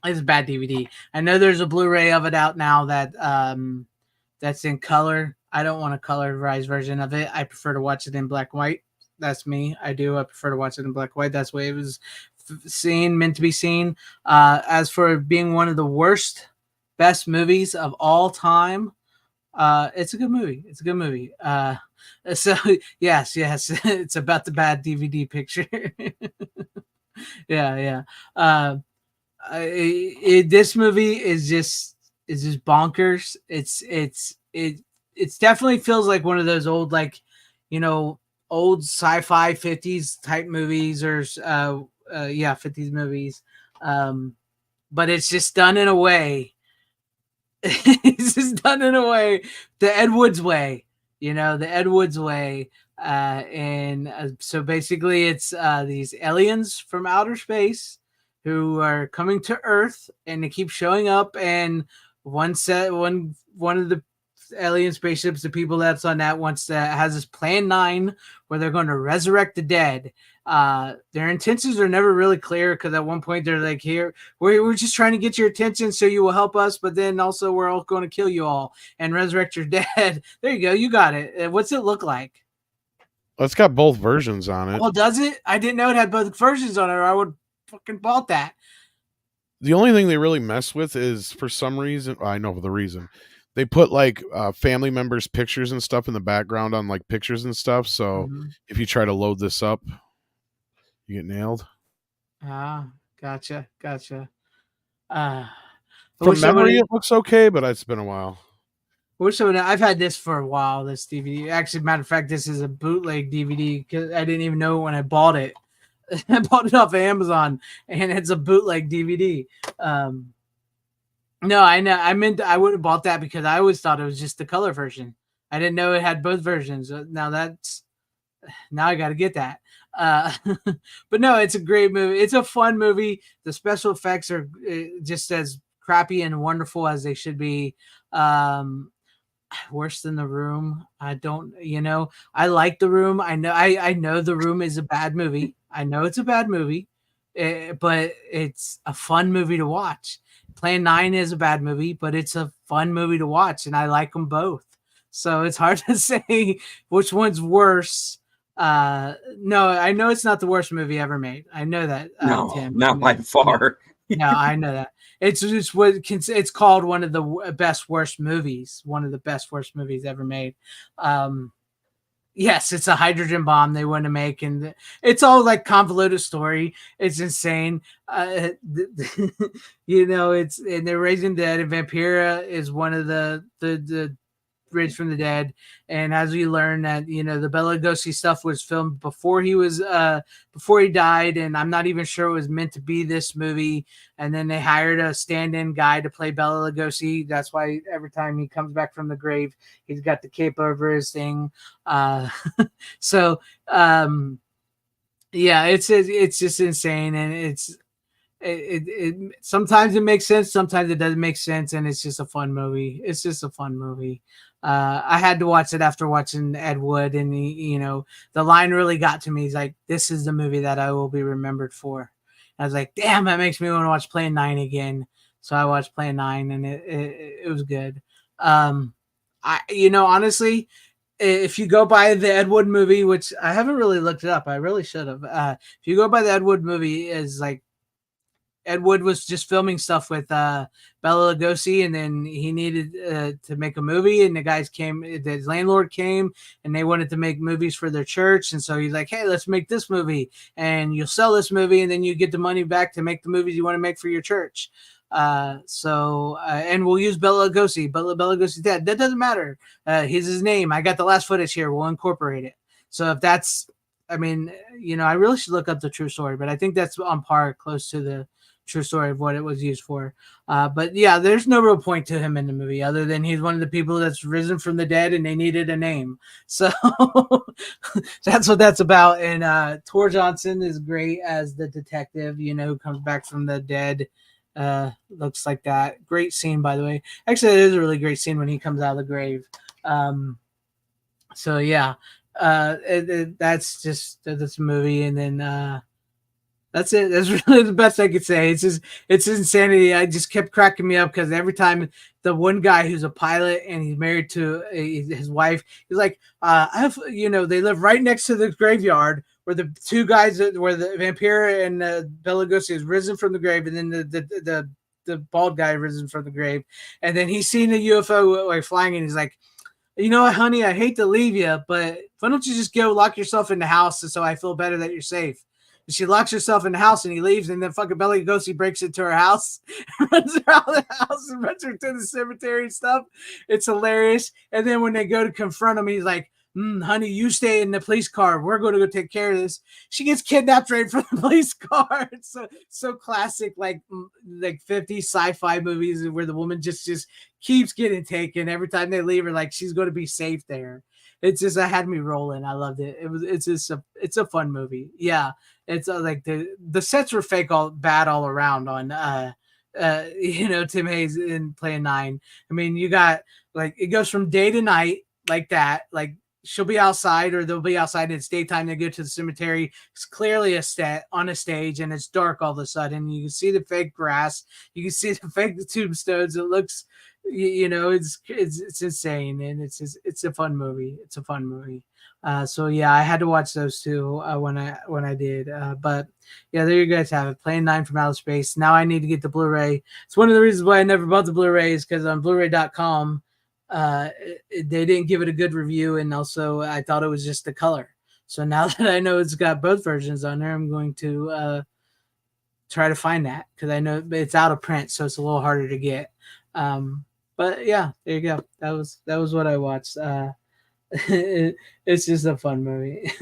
it's a bad DVD. I know there's a Blu-ray of it out now that that's in color. I don't want a colorized version of it. I prefer to watch it in black and white. That's me. I prefer to watch it in black and white. That's the way it was meant to be seen. As for being one of the best movies of all time, it's a good movie. It's a good movie. So yes, it's about the bad DVD picture. Yeah. This movie is just bonkers. It's definitely feels like one of those old, like, old sci-fi 50s type movies or 50s movies. But it's just done in a way. It's just done in a way, the Ed Wood's way, the Ed Wood's way. So basically it's these aliens from outer space who are coming to Earth, and they keep showing up. And one of the alien spaceships, the people that's on that has this Plan 9 where they're going to resurrect the dead. Their intentions are never really clear because at one point they're like, "Here, we're just trying to get your attention so you will help us, but then also we're all going to kill you all and resurrect your dead." There you go, you got it. What's it look like? Well, it's got both versions on it. Well, does it? I didn't know it had both versions on it, or I would fucking bought that. The only thing they really mess with is, for some reason, I know the reason, they put like family members' pictures and stuff in the background on like pictures and stuff. So if you try to load this up, you get nailed. Gotcha. From memory, it looks okay, but it's been a while. I've had this for a while, this DVD. Actually, matter of fact, this is a bootleg DVD because I didn't even know when I bought it. I bought it off of Amazon, and it's a bootleg DVD. No, I know. I would have bought that because I always thought it was just the color version. I didn't know it had both versions. Now I got to get that. But no, it's a great movie. It's a fun movie. The special effects are just as crappy and wonderful as they should be. Worse than The Room. I like The Room. I know The Room is a bad movie. I know it's a bad movie, but it's a fun movie to watch. Plan 9 is a bad movie, but it's a fun movie to watch, and I like them both. So it's hard to say which one's worse. No, I know it's not the worst movie ever made. I know that. No, Tim, not by far. No, I know that. It's called one of the best worst movies. One of the best worst movies ever made. Yes, it's a hydrogen bomb they want to make, and it's all like convoluted story. It's insane. It's and they're raising dead, and Vampira is one of the raised from the dead. And as we learn that, the Bela Lugosi stuff was filmed before he died, and I'm not even sure it was meant to be this movie. And then they hired a stand-in guy to play Bela Lugosi. That's why every time he comes back from the grave, he's got the cape over his thing. It's just insane, and it sometimes it makes sense, sometimes it doesn't make sense, and it's just a fun movie. I had to watch it after watching Ed Wood, and the line really got to me. He's like, "This is the movie that I will be remembered for." And I was like, "Damn, that makes me want to watch Plan 9 again." So I watched Plan 9, and it was good. Honestly, if you go by the Ed Wood movie, which I haven't really looked it up, I really should have. If you go by the Ed Wood movie, is like Ed Wood was just filming stuff with Bela Lugosi, and then he needed to make a movie, and the landlord came, and they wanted to make movies for their church, and so he's like, "Hey, let's make this movie, and you'll sell this movie, and then you get the money back to make the movies you want to make for your church." And we'll use Bela Lugosi. Bela Lugosi's dead. That doesn't matter. Here's his name. I got the last footage here. We'll incorporate it. So if that's, I mean, I really should look up the true story, but I think that's on par, close to the true story of what it was used for. But yeah, there's no real point to him in the movie other than he's one of the people that's risen from the dead and they needed a name. So that's what that's about. And Tor Johnson is great as the detective, who comes back from the dead. Looks like that. Great scene, by the way. Actually, it is a really great scene when he comes out of the grave. So yeah, that's just this movie, and then that's it. That's really the best I could say. It's insanity. I just kept cracking me up because every time the one guy who's a pilot and he's married to his wife, he's like, I have, they live right next to the graveyard where the two guys, where the vampire and Bela Lugosi is risen from the grave, and then the bald guy risen from the grave, and then he's seen a UFO like flying, and he's like, honey, I hate to leave you, but why don't you just go lock yourself in the house so I feel better that you're safe? And she locks herself in the house and he leaves, and then fucking Bela Lugosi breaks into her house, runs her out of the house and runs her to the cemetery and stuff. It's hilarious. And then when they go to confront him, he's like, honey, you stay in the police car. We're going to go take care of this. She gets kidnapped right from the police car. It's so classic, like 50 sci-fi movies where the woman just keeps getting taken every time they leave her. Like she's going to be safe there. It's just, it had me rolling. I loved it. It's a fun movie. Yeah. It's like the sets were fake, all bad all around on, Tim Hayes in playing 9. I mean, you got like, it goes from day to night like that. Like she'll be outside or they'll be outside and it's daytime. They go to the cemetery. It's clearly a set on a stage and it's dark all of a sudden. You can see the fake grass. You can see the fake tombstones. It looks, it's insane, and it's a fun movie. It's a fun movie. So yeah, I had to watch those two when I did. But yeah, there you guys have it. Plane 9 from Outer Space. Now I need to get the Blu-ray. It's one of the reasons why I never bought the Blu-ray is because on Blu-ray.com, they didn't give it a good review, and also I thought it was just the color. So now that I know it's got both versions on there, I'm going to try to find that because I know it's out of print, so it's a little harder to get. But yeah, there you go. That was what I watched. It's just a fun movie.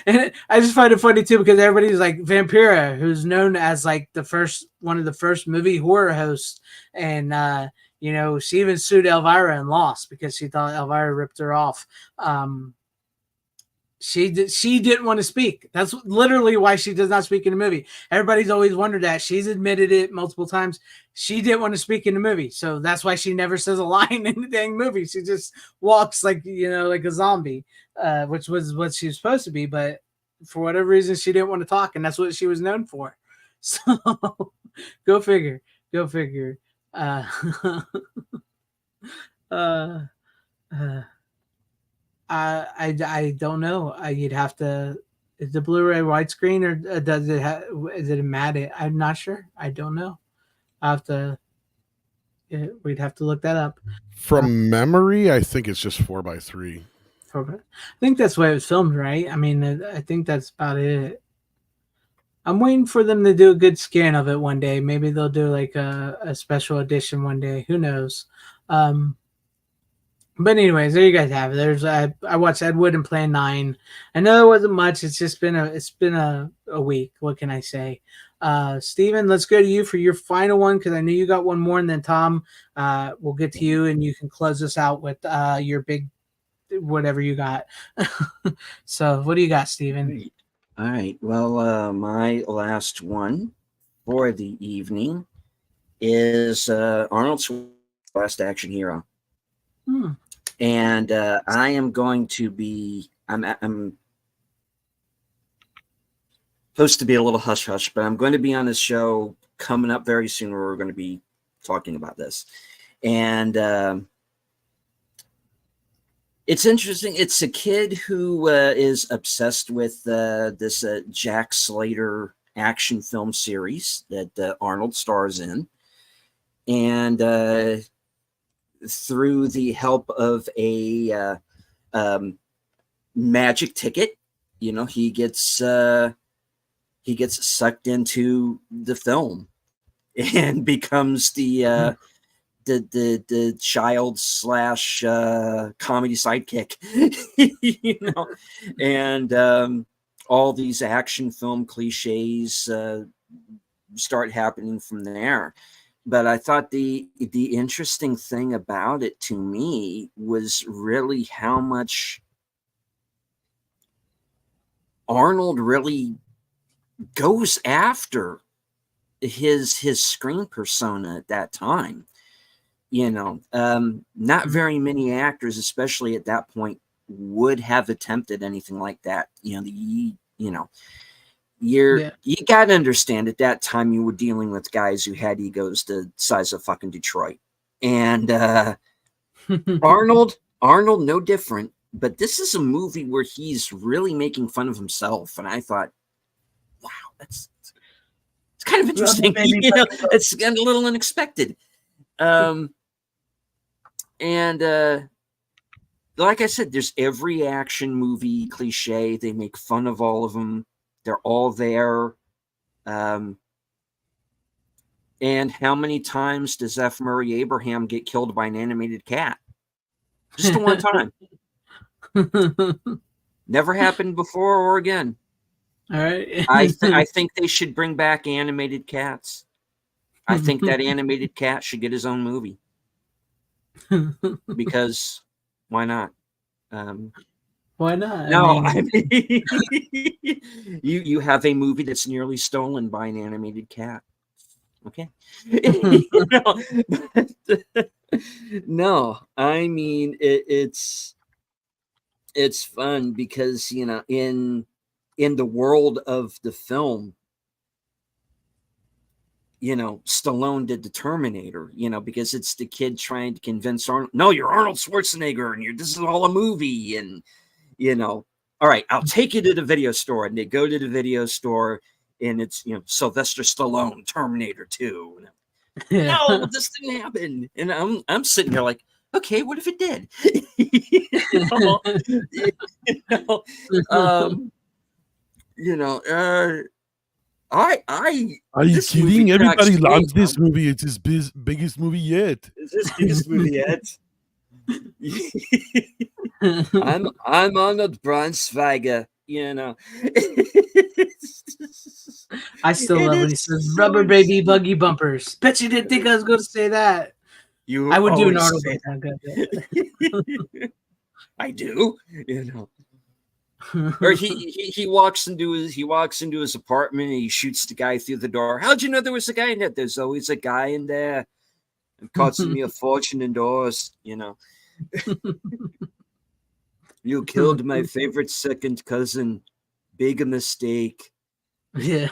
And I just find it funny too because everybody's like Vampira, who's known as like one of the first movie horror hosts, and she even sued Elvira and lost because she thought Elvira ripped her off. She didn't want to speak. That's literally why she does not speak in the movie. Everybody's always wondered that. She's admitted it multiple times. She didn't want to speak in the movie. So that's why she never says a line in the dang movie. She just walks like a zombie, which was what she was supposed to be. But for whatever reason, she didn't want to talk. And that's what she was known for. So go figure. Go figure. I don't know. You'd have to. Is the Blu-ray widescreen or does it have? Is it a matte? I'm not sure. I don't know. I have to. We'd have to look that up. From memory, I think it's just 4:3. I think that's the way it was filmed, right? I mean, I think that's about it. I'm waiting for them to do a good scan of it one day. Maybe they'll do like a special edition one day. Who knows? But anyways, there you guys have it. I watched Ed Wood and Plan 9. I know it wasn't much. It's just been a week. What can I say? Steven, let's go to you for your final one because I know you got one more, and then Tom, we'll get to you and you can close us out with your big whatever you got. So what do you got, Steven? All right. Well, my last one for the evening is Arnold Schwarzenegger's Last Action Hero. And I am going to be, I'm supposed to be a little hush hush, but I'm going to be on this show coming up very soon where we're going to be talking about this. And it's interesting. It's a kid who is obsessed with this Jack Slater action film series that Arnold stars in. And through the help of a magic ticket, he gets sucked into the film, and becomes the child slash comedy sidekick, and all these action film cliches start happening from there. But I thought the interesting thing about it to me was really how much Arnold really goes after his screen persona at that time. Not very many actors, especially at that point, would have attempted anything like that. You got to understand at that time you were dealing with guys who had egos the size of fucking Detroit, and Arnold, no different. But this is a movie where he's really making fun of himself, and I thought, wow, it's kind of interesting. It's a little unexpected. And like I said, there's every action movie cliche. They make fun of all of them. They're all there. And how many times does F. Murray Abraham get killed by an animated cat? Just the one time. Never happened before or again. All right. I think they should bring back animated cats. I think that animated cat should get his own movie. Because why not? Why not? No, I mean, you have a movie that's nearly stolen by an animated cat. Okay. No, I mean it's fun because in the world of the film, Stallone did the Terminator, because it's the kid trying to convince Arnold, no, you're Arnold Schwarzenegger and this is all a movie. And, all right, I'll take you to the video store. And they go to the video store and it's, Sylvester Stallone, Terminator 2. No, this didn't happen. And I'm sitting here like, okay, what if it did? Are you kidding? Everybody loves this movie. It's his biggest movie yet. It's his biggest movie yet. I'm Arnold Braunschweiger, I still love when he says rubber baby buggy bumpers. Bet you didn't think I was going to say that. I would do an Arnold. I do, Or he walks into his apartment and he shoots the guy through the door. How'd you know there was a guy in there? There's always a guy in there. It costing me a fortune indoors, You killed my favorite second cousin. Big mistake. Yeah.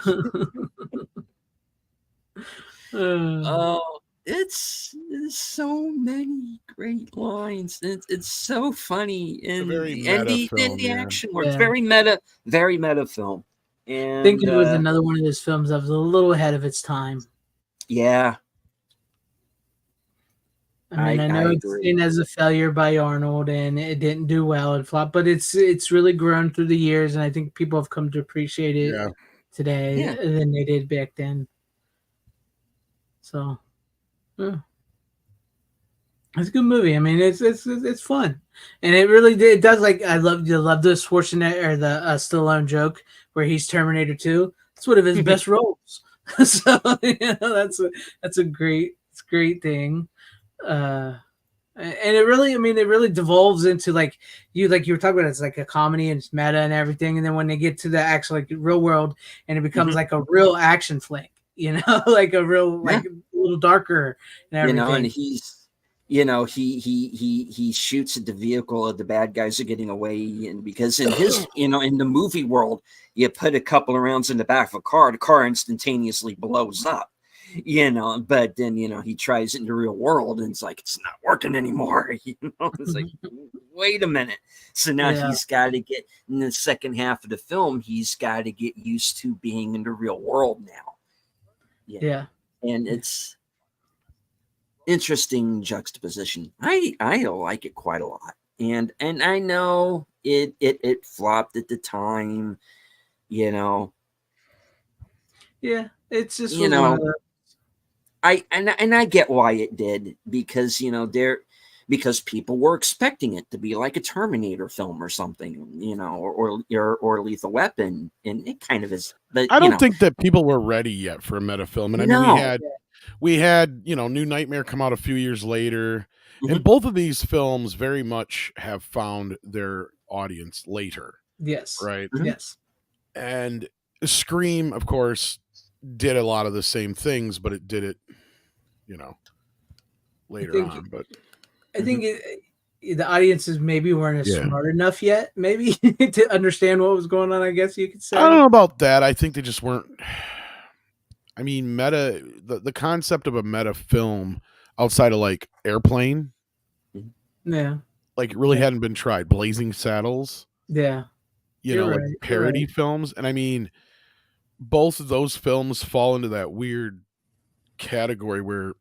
Oh, it's so many great lines. It's so funny, and the action works. Very meta film. And I think it was another one of those films that was a little ahead of its time. Yeah. I mean, I know it's seen as a failure by Arnold, and it didn't do well. It flopped, but it's really grown through the years, and I think people have come to appreciate it today than they did back then. So, yeah. It's a good movie. I mean, it's fun, and it does. Like I love the Schwarzenegger or the Stallone joke where he's Terminator 2. It's one of his best roles. So that's a great thing. And it really devolves into like you were talking about, it's like a comedy and it's meta and everything, and then when they get to the actual like real world and it becomes like a real action flick, like a real like a little darker and everything. And he shoots at the vehicle of the bad guys are getting away, and because in his in the movie world you put a couple of rounds in the back of a car, the car instantaneously blows up. But then he tries it in the real world and it's like it's not working anymore. It's like wait a minute. So now he's got to get in the second half of the film. He's got to get used to being in the real world now. Yeah, and it's interesting juxtaposition. I like it quite a lot, and I know it flopped at the time. Yeah, it's just I get why it did, because because people were expecting it to be like a Terminator film or something, or Lethal Weapon, and it kind of is. But I don't think that people were ready yet for a meta film. And I mean, no. we had New Nightmare come out a few years later, Mhm. and both of these films very much have found their audience later, Yes. right? Mhm. Yes. And Scream, of course, did a lot of the same things, but it did it, later think- on. But I think the audiences maybe weren't as Yeah. smart enough yet, maybe to understand what was going on. I guess you could say. I don't know about that. I think they just weren't. I mean, the concept of a meta film outside of like Airplane, Yeah. like it really hadn't been tried. Blazing Saddles, Yeah. You're like right, you're parody right. films. And I mean, both of those films fall into that weird category where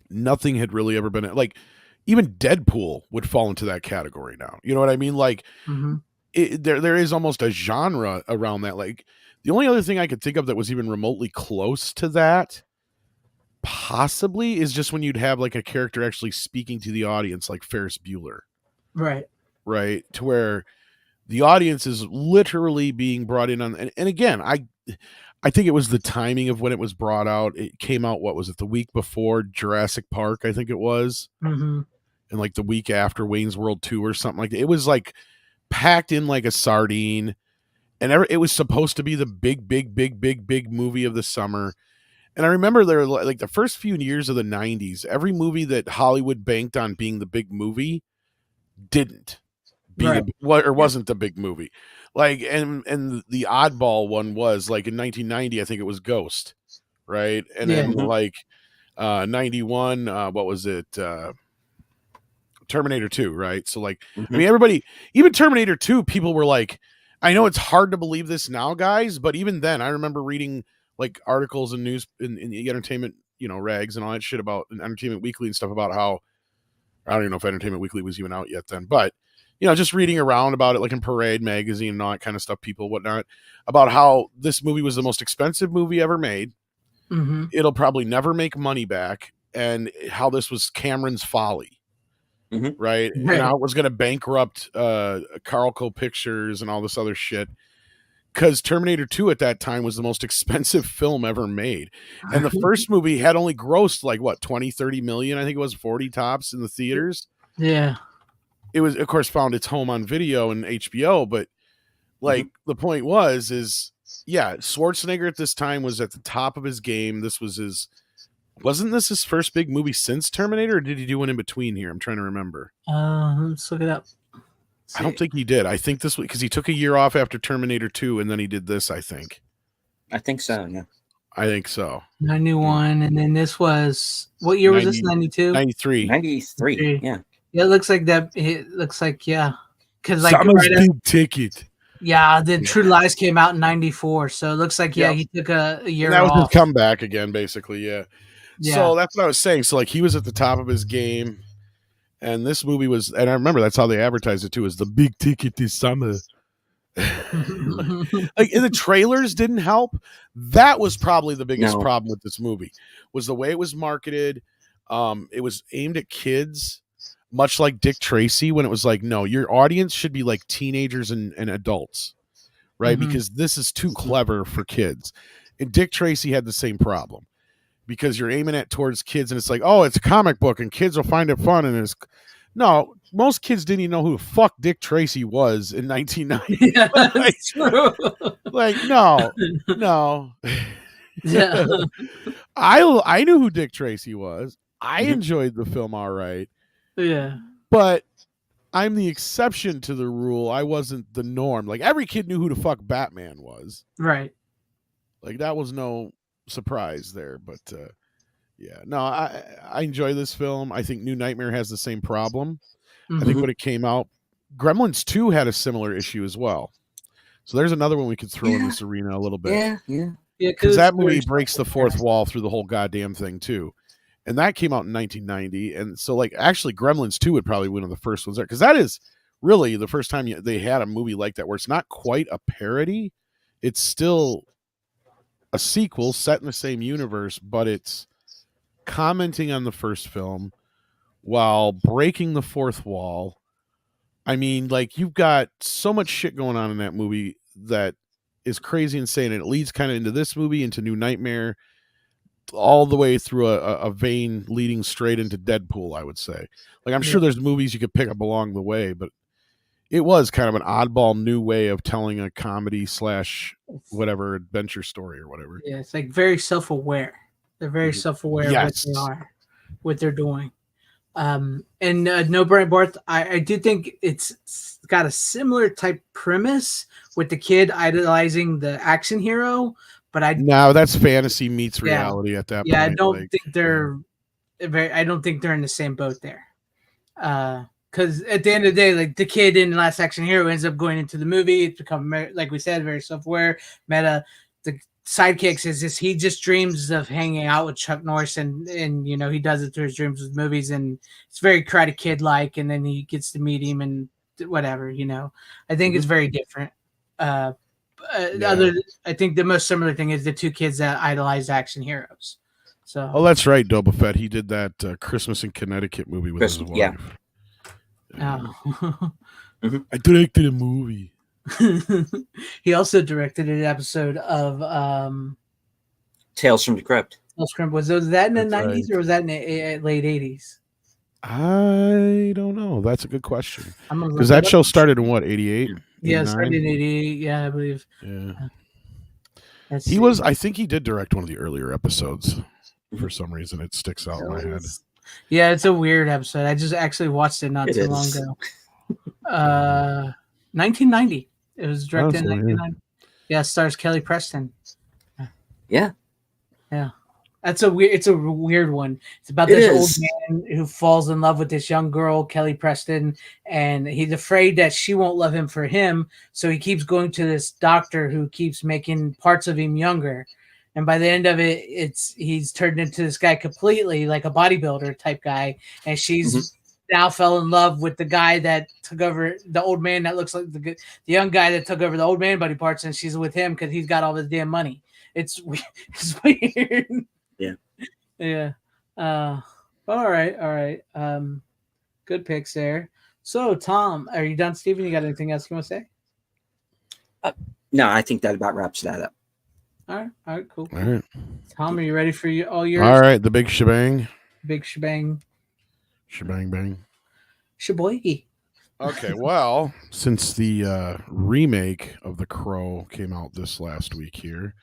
nothing had really ever been like, even Deadpool would fall into that category now. You know what I mean? Like Mm-hmm. there is almost a genre around that. Like the only other thing I could think of that was even remotely close to that possibly is just when you'd have like a character actually speaking to the audience, like Ferris Bueller, Right. right? To where the audience is literally being brought in on, and again, I think it was the timing of when it was brought out. It came out, what was it, the week before Jurassic Park, I think it was, Mm-hmm. and like the week after Wayne's World 2 or something like that. It was like packed in like a sardine, and it was supposed to be the big movie of the summer. And I remember there, like the first few years of the 90s, every movie that Hollywood banked on being the big movie didn't be Right. wasn't the big movie. Like, and the oddball one was like in 1990, I think it was Ghost, right? And then Yeah. like 91, what was it? Terminator 2, right? So like, I mean, everybody, even Terminator 2, people were like, I know it's hard to believe this now, guys, but even then, I remember reading like articles and news in the entertainment, rags and all that shit about Entertainment Weekly and stuff about how, I don't even know if Entertainment Weekly was even out yet then, but just reading around about it, like in Parade magazine and all that kind of stuff, people, whatnot, about how this movie was the most expensive movie ever made. Mm-hmm. It'll probably never make money back, and how this was Cameron's folly. Mhm. Right? And how it was going to bankrupt Carlco Pictures and all this other shit. Because Terminator 2 at that time was the most expensive film ever made. And the first movie had only grossed like, what, 20, 30 million? I think it was 40 tops in the theaters. Yeah. It was, of course, found its home on video and HBO. But like the point is, yeah, Schwarzenegger at this time was at the top of his game. This was wasn't this his first big movie since Terminator, or did he do one in between here? I'm trying to remember. Let's look it up. I don't think he did. I think this was because he took a year off after Terminator 2 and then he did this, I think. I think so, yeah. I think so. 91, and then this was, what year was this? 92? 93. 93, yeah. Yeah, it looks like that. It looks like, yeah. Because like Summer's big ticket. Yeah, the True Lies came out in 94, so it looks like, yeah, he took a year And that was off. his comeback again, basically, yeah. Yeah. So that's what I was saying. So like he was at the top of his game, and this movie was, and I remember that's how they advertised it too, is the big ticket this summer. Like, and the trailers didn't help. That was probably the biggest problem with this movie, was the way it was marketed. It was aimed at kids, much like Dick Tracy, when it was like, no, your audience should be like teenagers and adults, right? Because this is too clever for kids. And Dick Tracy had the same problem, because you're aiming at towards kids, and it's like, oh, it's a comic book and kids will find it fun. And it's no, most kids didn't even know who the fuck Dick Tracy was in 1990. Yeah, that's true. Like, no. Yeah. I knew who Dick Tracy was. I enjoyed the film all right. Yeah. But I'm the exception to the rule. I wasn't the norm. Like, every kid knew who the fuck Batman was. Right. Like, that was no surprise there. But yeah, no, I enjoy this film. I think New Nightmare has the same problem. I think when it came out, Gremlins 2 had a similar issue as well. So there's another one we could throw in this arena a little bit. Yeah. Because that movie breaks the fourth wall through the whole goddamn thing too. And that came out in 1990. And so, like, actually Gremlins 2 would probably be one of the first ones there, because that is really the first time they had a movie like that, where it's not quite a parody. It's still a sequel set in the same universe, but it's commenting on the first film while breaking the fourth wall. I mean, like, you've got so much shit going on in that movie that is crazy insane. And it leads kind of into this movie, into New Nightmare, all the way through a vein leading straight into Deadpool, I would say. Like, I'm sure there's movies you could pick up along the way, but it was kind of an oddball new way of telling a comedy / whatever adventure story or whatever. Yeah, it's like very self-aware. They're very self-aware of what they are, what they're doing. And No Bright Barth, I do think it's got a similar type premise with the kid idolizing the action hero, but no, that's fantasy meets reality at that point. I don't think they're I don't think they're in the same boat there. Because at the end of the day, like the kid in the Last Action Hero ends up going into the movie. It's become, like we said, very self-aware, meta. The sidekick says this: he just dreams of hanging out with Chuck Norris, and you know he does it through his dreams with movies, and it's very Karate Kid like. And then he gets to meet him and whatever, you know. I think it's very different. I think the most similar thing is the two kids that idolize action heroes. So, oh, that's right, Boba Fett. He did that Christmas in Connecticut movie with his wife. Yeah. Oh. I directed a movie. He also directed an episode of Tales from the Crypt. Was that in the 90s or was that in the late 80s? I don't know. That's a good question. Because that show started in what, 88? Yeah, it started in 88. Yeah, I believe. Yeah. I think he did direct one of the earlier episodes. For some reason, it sticks out in my head. Yeah, it's a weird episode. I just actually watched it not too long ago. 1990. It was directed in 1990. Yeah, stars Kelly Preston. Yeah. It's a weird one. It's about this old man who falls in love with this young girl, Kelly Preston, and he's afraid that she won't love him for him, so he keeps going to this doctor who keeps making parts of him younger. And by the end of it, he's turned into this guy completely, like a bodybuilder type guy, and she's now fell in love with the guy that took over, the old man that looks like the young guy that took over the old man body parts, and she's with him because he's got all this damn money. It's weird. Yeah. All right. Good picks there. So, Tom, are you done, Steven? You got anything else you want to say? No, I think that about wraps that up. All right, cool. All right. Tom, are you ready for all yours? All right, the big shebang. Big shebang. Shebang bang. Sheboygy. Okay, well, since the remake of The Crow came out this last week here,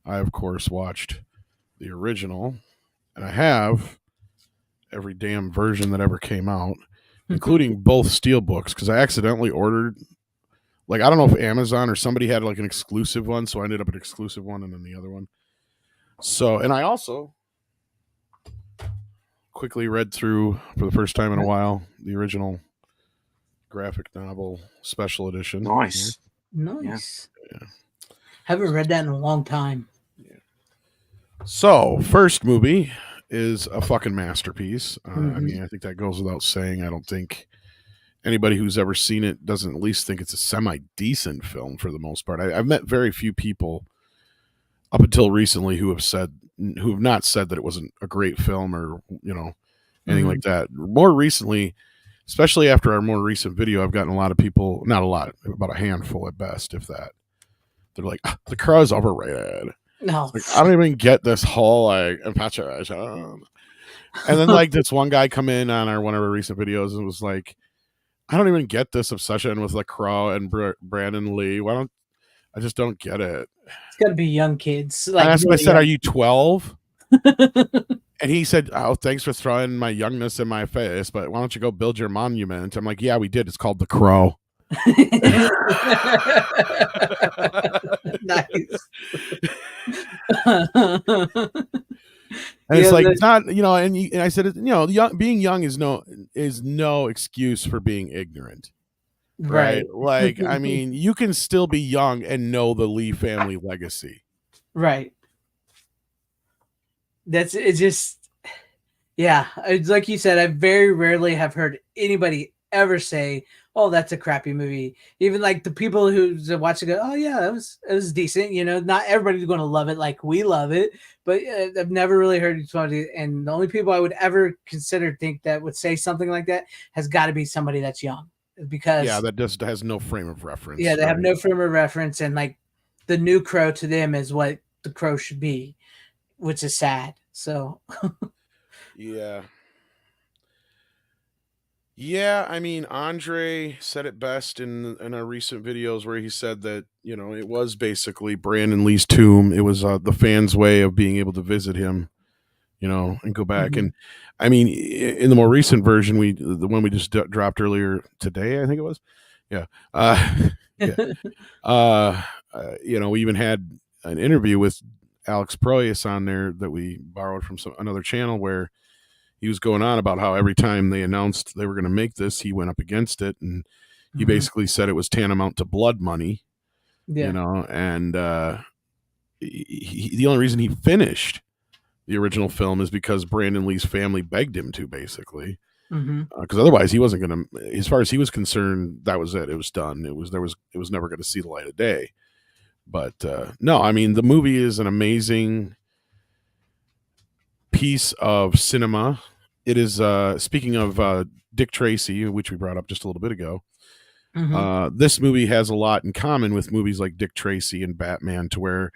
I, of course, watched the original, and I have every damn version that ever came out, including both steelbooks, because I accidentally ordered, like, I don't know if Amazon or somebody had like an exclusive one, so I ended up an exclusive one and then the other one. So, and I also quickly read through, for the first time in a while, the original graphic novel special edition. Nice. Yeah. Haven't read that in a long time. So, first movie is a fucking masterpiece. I mean, I think that goes without saying. I don't think anybody who's ever seen it doesn't at least think it's a semi-decent film for the most part. I've met very few people up until recently who have not said that it wasn't a great film or, you know, anything like that. More recently, especially after our more recent video, I've gotten a lot of people, not a lot, about a handful at best, if that. They're like, The Crow is overrated. No, like, I don't even get this whole like infatuation. And then like this one guy come in on one of our recent videos and was like, I don't even get this obsession with The Crow and Brandon Lee. I just don't get it. It's got to be young kids. Like, I asked him, I said, "Are you 12?" And he said, "Oh, thanks for throwing my youngness in my face, but why don't you go build your monument?" I'm like, "Yeah, we did. It's called The Crow." Nice. And it's like, it's not, you know, and I said, you know, being young is no excuse for being ignorant. Right. Like, I mean, you can still be young and know the Lee family legacy. Right. It's just, yeah. It's like you said, I very rarely have heard anybody ever say, oh, that's a crappy movie. Even like the people who watch it go, oh yeah, it was decent. You know, not everybody's going to love it like we love it, but I've never really heard somebody. And the only people I would ever consider think that would say something like that has got to be somebody that's young, because that just has no frame of reference. yeah, they have no frame of reference, and like the new Crow to them is what the Crow should be, which is sad. So yeah. Yeah, I mean, Andre said it best in our recent videos where he said that, you know, it was basically Brandon Lee's tomb. It was the fans' way of being able to visit him, you know, and go back. Mhm. And I mean, in the more recent version, the one we just dropped earlier today, I think it was. Yeah. Yeah. You know, we even had an interview with Alex Proyas on there that we borrowed from another channel where he was going on about how every time they announced they were going to make this, he went up against it, and he Mhm. basically said it was tantamount to blood money, Yeah. you know. And the only reason he finished the original film is because Brandon Lee's family begged him to, basically, Mm-hmm. because otherwise he wasn't going to. As far as he was concerned, that was it. It was done. It was never going to see the light of day. But no, I mean, the movie is an amazing piece of cinema. It is, speaking of Dick Tracy, which we brought up just a little bit ago, this movie has a lot in common with movies like Dick Tracy and Batman, to where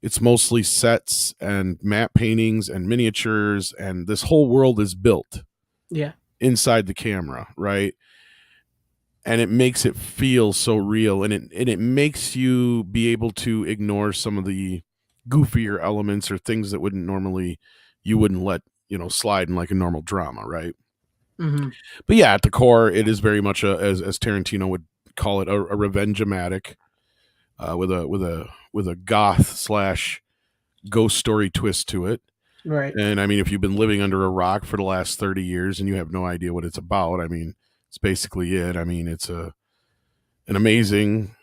it's mostly sets and map paintings and miniatures, and this whole world is built Yeah. inside the camera, right? And it makes it feel so real, and it makes you be able to ignore some of the goofier elements or things that you wouldn't let, you know, slide in like a normal drama, right? Mm-hmm. But yeah, at the core, it is very much as Tarantino would call it, a revenge-o-matic, with a goth / ghost story twist to it. Right. And I mean, if you've been living under a rock for the last 30 years and you have no idea what it's about, I mean, it's basically it. I mean, it's an amazing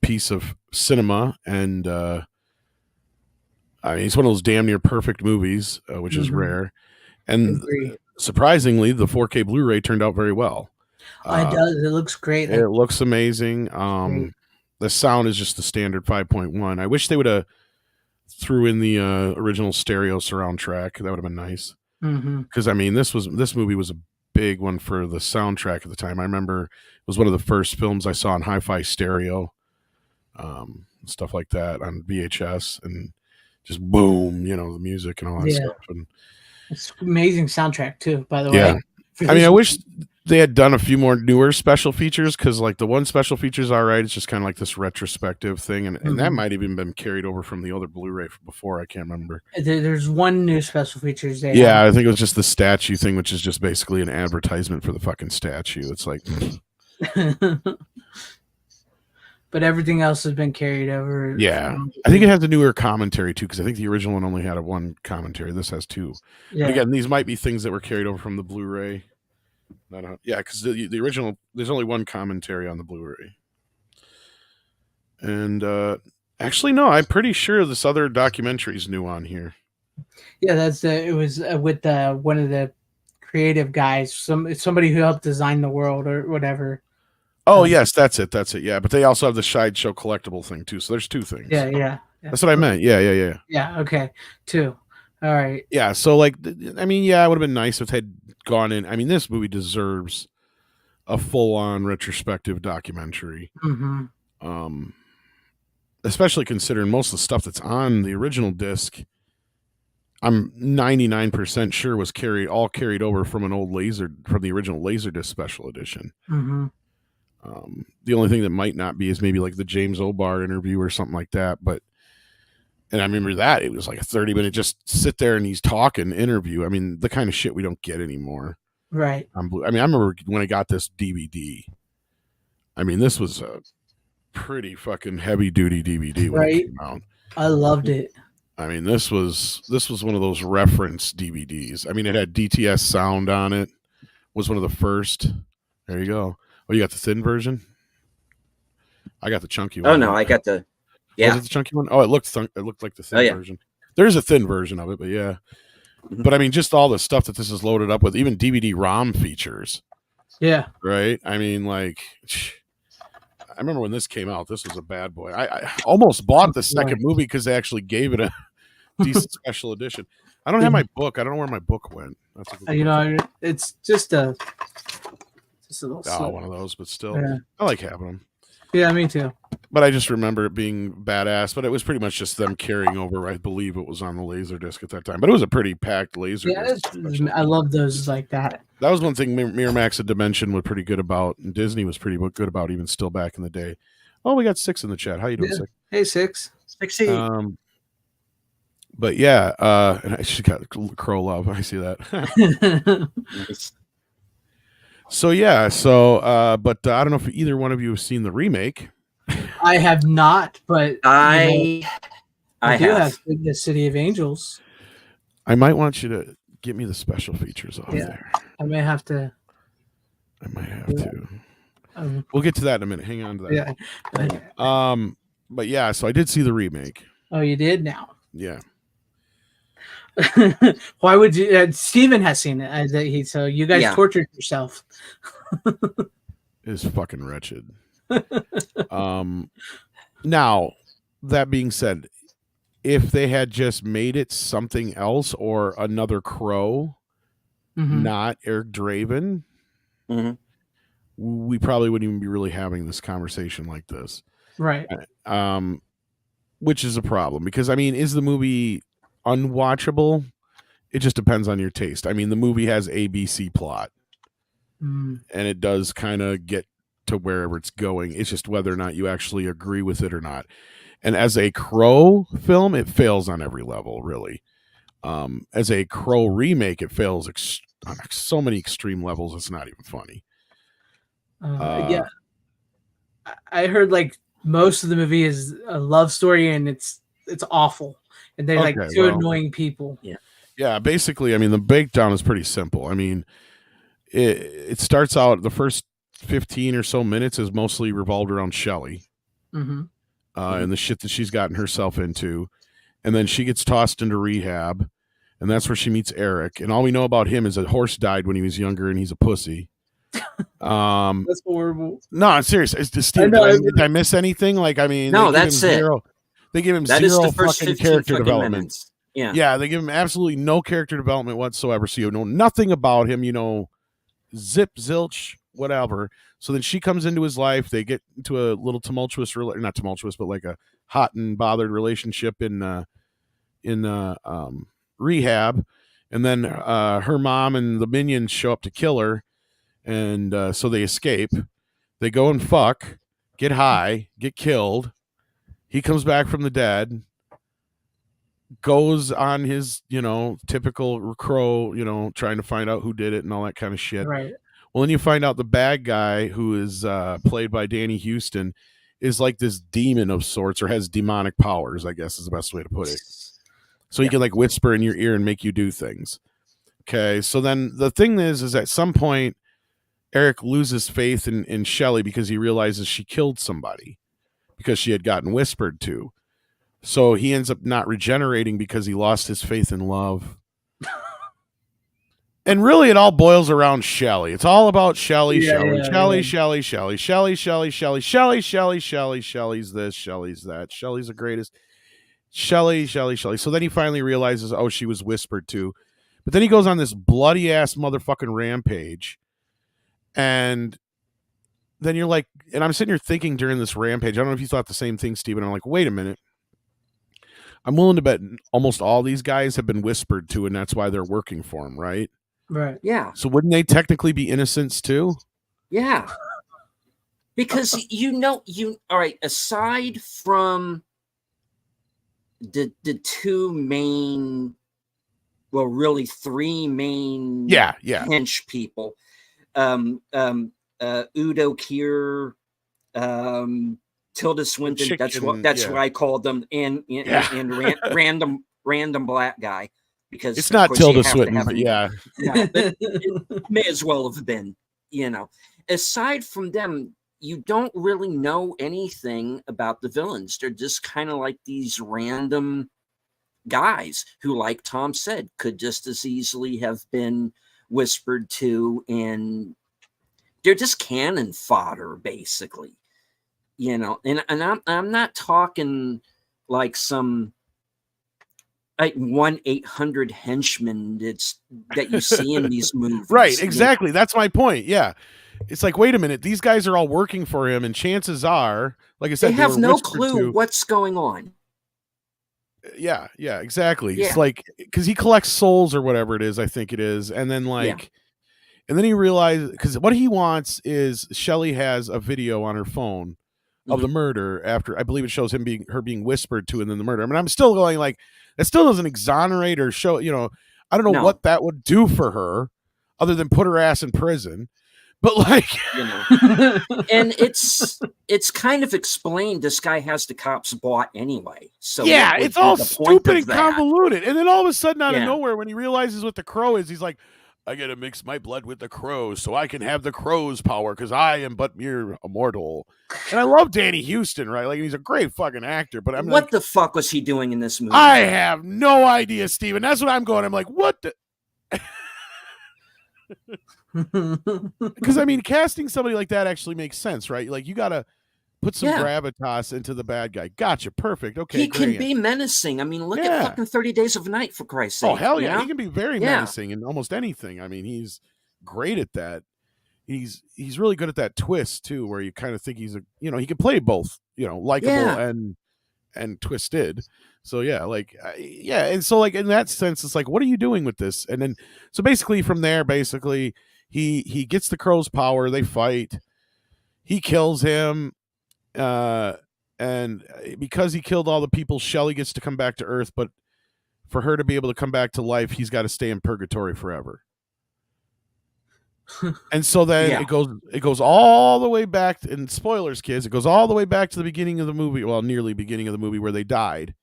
piece of cinema, and I mean, it's one of those damn near perfect movies, which is rare. And Agree. surprisingly, the 4K Blu-ray turned out very well. It does. It looks great. It looks amazing. Great. The sound is just the standard 5.1. I wish they would have threw in the original stereo surround track. That would have been nice. Because I mean, this movie was a big one for the soundtrack at the time. I remember it was one of the first films I saw in hi-fi stereo, stuff like that on VHS, and just boom, you know, the music and all that stuff. And it's amazing soundtrack too, by the yeah. way. I mean, I wish they had done a few more newer special features, because like the one special feature is all right. It's just kind of like this retrospective thing, and that might even been carried over from the other Blu-ray before. I can't remember. There's one new special features. I think it was just the statue thing, which is just basically an advertisement for the fucking statue. It's like, but everything else has been carried over. yeah, I think it has a newer commentary too, because I think the original one only had one commentary. This has two. Yeah. But again, these might be things that were carried over from the Blu-ray. Yeah, because the original, there's only one commentary on the Blu-ray. And actually, no, I'm pretty sure this other documentary is new on here. Yeah, it was with one of the creative guys, somebody who helped design the world or whatever. Oh, yes, that's it. Yeah, but they also have the Sideshow collectible thing too. So there's two things. Yeah. That's what I meant. Yeah. Yeah. Okay. Two. All right. Yeah. So like, I mean, yeah, it would have been nice if they'd gone in. I mean, this movie deserves a full-on retrospective documentary. Especially considering most of the stuff that's on the original disc, I'm 99% sure was carried over from from the original Laserdisc special edition. The only thing that might not be is maybe like the James O'Barr interview or something like that. And I remember that it was like a 30-minute just sit there and he's talking interview. I mean, the kind of shit we don't get anymore. Right. I mean, I remember when I got this DVD. I mean, this was a pretty fucking heavy duty DVD when it came out. I loved it. I mean, this was one of those reference DVDs. I mean, it had DTS sound on it. Was one of the first. There you go. Oh, you got the thin version? I got the chunky one. Oh no, I got the. Yeah. Was it the chunky one? Oh, it looked like the thin version. There's a thin version of it, but yeah. But I mean, just all the stuff that this is loaded up with, even DVD ROM features. Yeah. right? I mean, like, I remember when this came out. This was a bad boy. I almost bought the second movie because they actually gave it a decent special edition. I don't have my book. I don't know where my book went. That's a good You question. know, it's just a little slip. One of those, but still, Yeah. I like having them. Yeah, me too. But I just remember it being badass. But it was pretty much just them carrying over. I believe it was on the Laserdisc at that time. But it was a pretty packed Laserdisc. I love those like that. That was one thing Miramax and Dimension were pretty good about, and Disney was pretty good about, even still back in the day. Oh, we got Six in the chat. How you doing, Yeah. Six? Hey, Six. But yeah, and I just got Crow Love. I see that. So yeah, but I don't know if either one of you have seen the remake. I have not, but I do have. the City of Angels. I might want you to get me the special features off there. I may have to. I might have to. We'll get to that in a minute. Hang on to that. Yeah. But yeah, so I did see the remake. Oh, you did now. Yeah. Why would you? Steven has seen it. So you guys tortured yourself. It is fucking wretched. Now, that being said, if they had just made it something else or another Crow, not Eric Draven, we probably wouldn't even be really having this conversation like this. Right. Which is a problem because, I mean, is the movie unwatchable? It just depends on your taste. I mean, the movie has ABC plot, and it does kind of get to wherever it's going. It's just whether or not you actually agree with it or not. And as a Crow film, it fails on every level, really. As a Crow remake, it fails on so many extreme levels. It's not even funny. Yeah, I heard like most of the movie is a love story, and it's awful, and they're like two annoying people. Yeah. Basically, I mean, the breakdown is pretty simple. I mean, it starts out, the first 15 or so minutes is mostly revolved around Shelley, and the shit that she's gotten herself into, and then she gets tossed into rehab, and that's where she meets Eric. And all we know about him is a horse died when he was younger, and he's a pussy. That's horrible. No, I'm serious. Did I miss anything? Like, I mean, no, that's it. They give him that zero is the first fucking character development. Minutes. Yeah, they give him absolutely no character development whatsoever. So you know nothing about him. You know, zip, zilch, whatever. So then she comes into his life. They get into a little tumultuous, not tumultuous, but like a hot and bothered relationship in rehab. And then her mom and the minions show up to kill her. And so they escape. They go and fuck, get high, get killed. He comes back from the dead, goes on his, typical Crow, trying to find out who did it and all that kind of shit. Right. Well, then you find out the bad guy, who is played by Danny Houston, is like this demon of sorts, or has demonic powers, I guess is the best way to put it. So he can like whisper in your ear and make you do things. Okay, so then the thing is at some point, Eric loses faith in Shelley because he realizes she killed somebody because she had gotten whispered to. So he ends up not regenerating because he lost his faith in love. And really, it all boils around Shelley. It's all about Shelley, Shelley, Shelley, Shelley's this, Shelley's that. Shelley's the greatest. Shelley. So then he finally realizes, oh, she was whispered to. But then he goes on this bloody ass motherfucking rampage. And then you're like, and I'm sitting here thinking during this rampage, I don't know if you thought the same thing, Steven. I'm like, wait a minute. I'm willing to bet almost all these guys have been whispered to, and that's why they're working for him, right? Right. Yeah. So wouldn't they technically be innocents too? Yeah. Because all right, aside from the two main, well, really three main hench people, Udo Kier, Tilda Swinton, Chicken, that's what I called them, and random black guy, because it's not Tilda Swinton, but but it may as well have been. Aside from them, you don't really know anything about the villains. They're just kind of like these random guys who, like Tom said, could just as easily have been whispered to and they're just cannon fodder, basically. You know, and I'm not talking like some like 1-800 henchman that you see in these movies. Right, exactly. That's my point. Yeah. It's like, wait a minute, these guys are all working for him, and chances are, like I said, They have were no whispered clue to. what's going on. Yeah, exactly. Yeah. It's like, because he collects souls or whatever it is, I think it is, and then like, and then he realized, because what he wants is Shelley has a video on her phone of the murder after, I believe it shows her being whispered to, and then the murder. I mean, I'm still going like, that still doesn't exonerate or show, I don't know what that would do for her other than put her ass in prison. But like, and it's kind of explained. This guy has the cops bought anyway. So yeah, it's all stupid and convoluted. And then all of a sudden, out of nowhere, when he realizes what the crow is, he's like, I gotta mix my blood with the crows so I can have the crow's power because I am but mere mortal. And I love Danny Houston, right? Like, he's a great fucking actor. But I'm what like, the fuck was he doing in this movie? I have no idea, Steven. That's what I'm going. I'm like, what the. Because I mean, casting somebody like that actually makes sense, right? Like, you gotta put some gravitas into the bad guy. Gotcha, perfect. Okay, he can be menacing. I mean, look at fucking 30 Days of Night, for Christ's sake. Oh hell yeah, he can be very menacing in almost anything. I mean, he's great at that. He's really good at that twist too, where you kind of think he's he can play both, likable and twisted. So yeah, like and so like in that sense, it's like, what are you doing with this? And then so basically from there, he gets the crow's power. They fight. He kills him, and because he killed all the people, Shelley gets to come back to Earth. But for her to be able to come back to life, he's got to stay in purgatory forever. And so then it goes all the way back. And spoilers, kids, it goes all the way back to the beginning of the movie. Well, nearly beginning of the movie, where they died,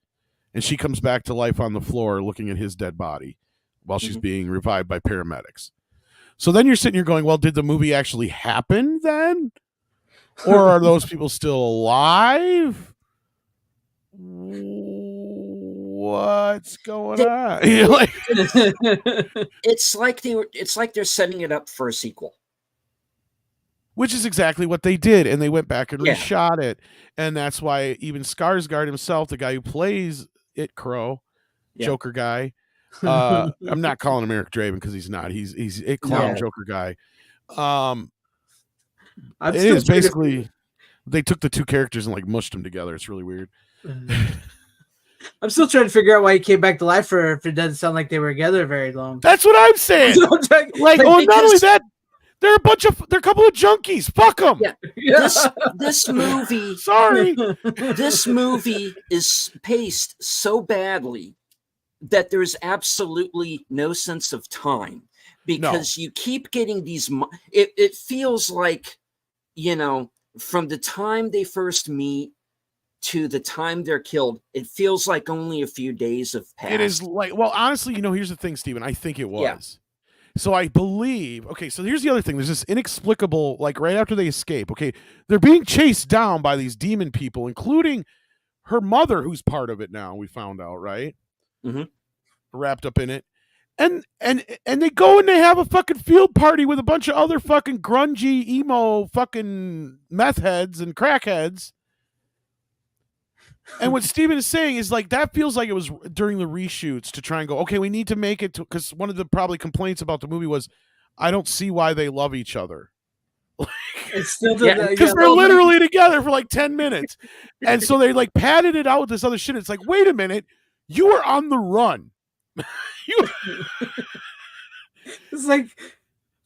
and she comes back to life on the floor, looking at his dead body while she's being revived by paramedics. So then you're sitting here going, well, did the movie actually happen then? Or are those people still alive? What's going on? It's like they're setting it up for a sequel. Which is exactly what they did, and they went back and reshot it. And that's why even Skarsgård himself, the guy who plays It Crow, Joker guy, I'm not calling him Eric Draven because he's not. He's It Clown Joker guy. It is basically they took the two characters and like mushed them together. It's really weird. I'm still trying to figure out why he came back to life for her if it doesn't sound like they were together very long. That's what I'm saying. Like, not only that, they're a couple of junkies. Fuck them. Yeah. This movie. Sorry. This movie is paced so badly that there's absolutely no sense of time, because you keep getting these. It feels like, from the time they first meet to the time they're killed, it feels like only a few days have passed. It is like, well, honestly, here's the thing, Steven. I think it was. Yeah. So I believe, okay, so here's the other thing. There's this inexplicable, like right after they escape, okay, they're being chased down by these demon people, including her mother, who's part of it now, we found out, right? Wrapped up in it. And they go and they have a fucking field party with a bunch of other fucking grungy, emo fucking meth heads and crackheads. And what Steven is saying is like, that feels like it was during the reshoots to try and go, okay, we need to make it, because one of the probably complaints about the movie was, I don't see why they love each other. It's still because they're literally together for like 10 minutes. And so they like padded it out with this other shit. It's like, wait a minute, you were on the run. It's like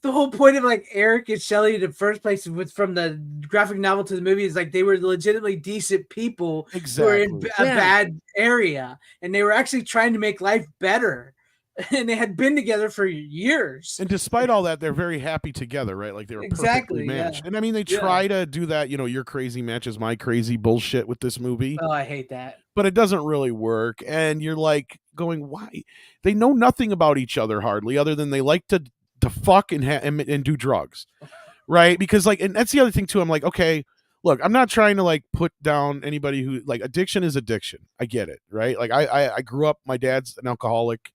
the whole point of like Eric and Shelley in the first place was from the graphic novel to the movie is like they were legitimately decent people who were in a bad area, and they were actually trying to make life better, and they had been together for years. And despite all that, they're very happy together, right? Like they were perfectly matched. And I mean, they try to do that, your crazy matches my crazy bullshit with this movie. Oh, I hate that. But it doesn't really work. And you're like going, why? They know nothing about each other hardly, other than they like to fuck and do drugs, right? Because like, and that's the other thing too. I'm like, okay, look, I'm not trying to like put down anybody who, like, addiction is addiction. I get it, right? Like I grew up, my dad's an alcoholic.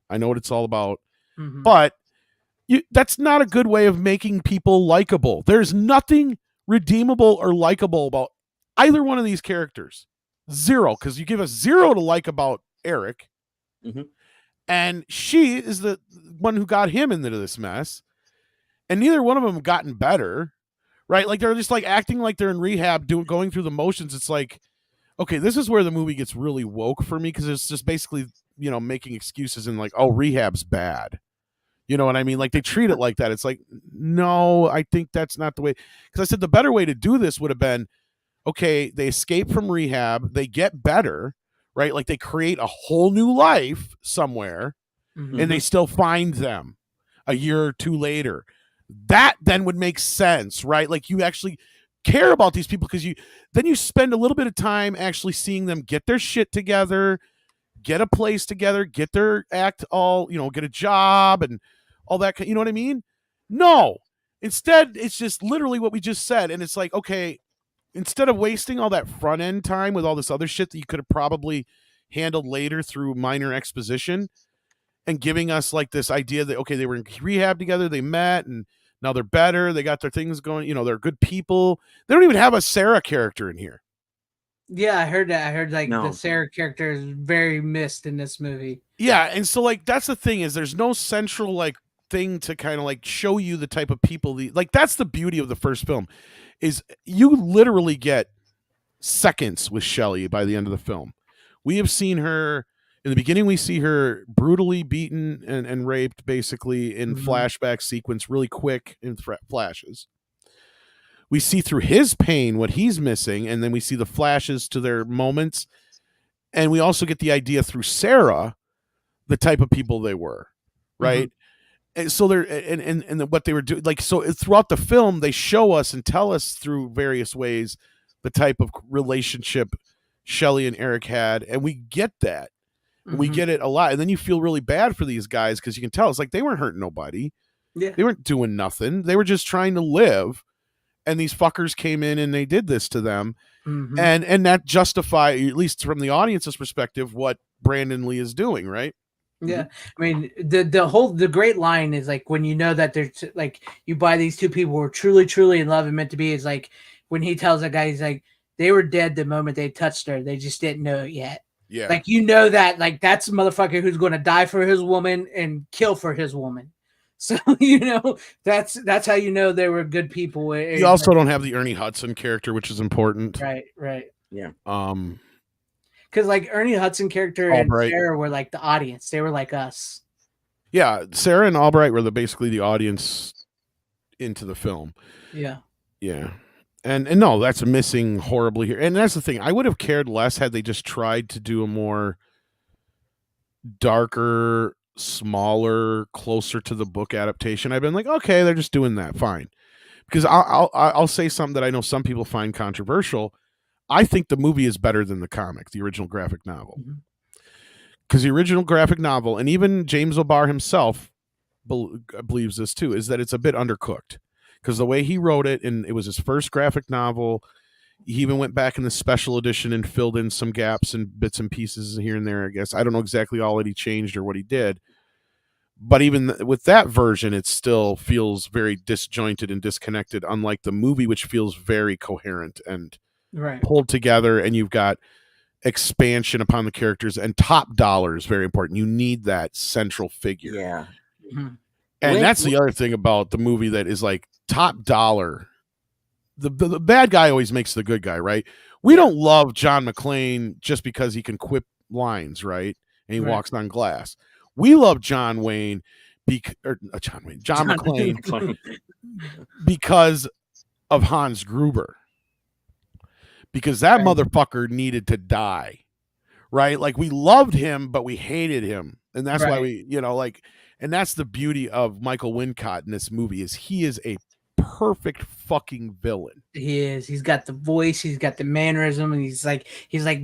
I know what it's all about. But that's not a good way of making people likable. There's nothing redeemable or likable about either one of these characters. Zero, because you give us zero to like about Eric. Mhm. And she is the one who got him into this mess. And neither one of them have gotten better, right? Like they're just like acting like they're in rehab, going through the motions. It's like, okay, this is where the movie gets really woke for me, because it's just basically, making excuses and like, oh, rehab's bad. You know what I mean? Like they treat it like that. It's like, no, I think that's not the way. Because I said the better way to do this would have been, okay, they escape from rehab, they get better, right? Like they create a whole new life somewhere, and they still find them a year or two later. That then would make sense, right? Like you actually care about these people, because you spend a little bit of time actually seeing them get their shit together, get a place together, get their act all, get a job and all that. You know what I mean? No. Instead, it's just literally what we just said. And it's like, okay, instead of wasting all that front end time with all this other shit that you could have probably handled later through minor exposition, and giving us like this idea that, okay, they were in rehab together, they met, and now they're better, they got their things going, they're good people. They don't even have a Sarah character in here. Yeah, I heard that. I heard like No. the Sarah character is very missed in this movie. Yeah, and so like that's the thing, is there's no central like thing to kind of like show you the type of people like that's the beauty of the first film, is you literally get seconds with Shelley by the end of the film. We have seen her in the beginning, we see her brutally beaten and raped basically in flashback sequence, really quick in flashes. We see through his pain what he's missing, and then we see the flashes to their moments. And we also get the idea through Sarah, the type of people they were, right? And so they're and what they were doing, like, so throughout the film, they show us and tell us through various ways the type of relationship Shelley and Eric had, and we get that. We get it a lot, and then you feel really bad for these guys, because you can tell it's like they weren't hurting nobody. Yeah, they weren't doing nothing. They were just trying to live, and these fuckers came in and they did this to them. And that justify, at least from the audience's perspective, what Brandon Lee is doing, right? Yeah, I mean the great line is like, when you know that they're like, you buy these two people who are truly in love and meant to be, is like when he tells that guy, he's like, they were dead the moment they touched her, they just didn't know it yet. Yeah, like, that, like, that's a motherfucker who's going to die for his woman and kill for his woman. So that's how they were good people. You also don't have the Ernie Hudson character, which is important. Right. Yeah. Because like Ernie Hudson character and Sarah were like the audience. They were like us. Yeah, Sarah and Albright were basically the audience into the film. Yeah. And no, that's missing horribly here. And that's the thing. I would have cared less had they just tried to do a more darker, smaller, closer to the book adaptation. I've been like, okay, they're just doing that, fine. Because I'll say something that I know some people find controversial. I think the movie is better than the comic, the original graphic novel. Because the original graphic novel, and even James O'Barr himself believes this too, is that it's a bit undercooked. Because the way he wrote it, and it was his first graphic novel, he even went back in the special edition and filled in some gaps and bits and pieces here and there, I guess. I don't know exactly all that he changed or what he did. But even with that version, it still feels very disjointed and disconnected, unlike the movie, which feels very coherent and pulled together, and you've got expansion upon the characters, and top dollar is very important. You need that central figure. Yeah. And that's the other thing about the movie that is like top dollar. The bad guy always makes the good guy, right? We don't love John McClane just because he can quip lines, right? And he walks on glass. We love John McClane because of Hans Gruber. Because that motherfucker needed to die, right? Like, we loved him, but we hated him. And that's why we, and that's the beauty of Michael Wincott in this movie, is he is a perfect fucking villain. He is. He's got the voice, he's got the mannerism, and he's like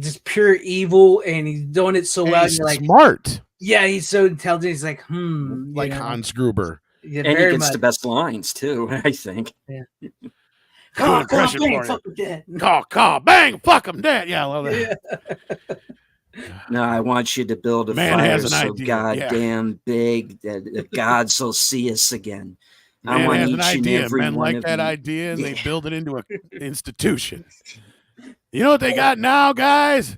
just pure evil, and he's doing it so well. He's smart. Yeah, he's so intelligent. He's like, like Hans Gruber. Yeah, and he gets the best lines too, I think. Yeah. Call, bang, fuck him dead. Call, bang, fuck him dead. Yeah, I love that. No, I want you to build a Man fire has an so idea, goddamn big that the gods will see us again. I Man want has an each and idea. every Men one like of that you. idea, and they Yeah. build it into an institution. You know what they got now, guys?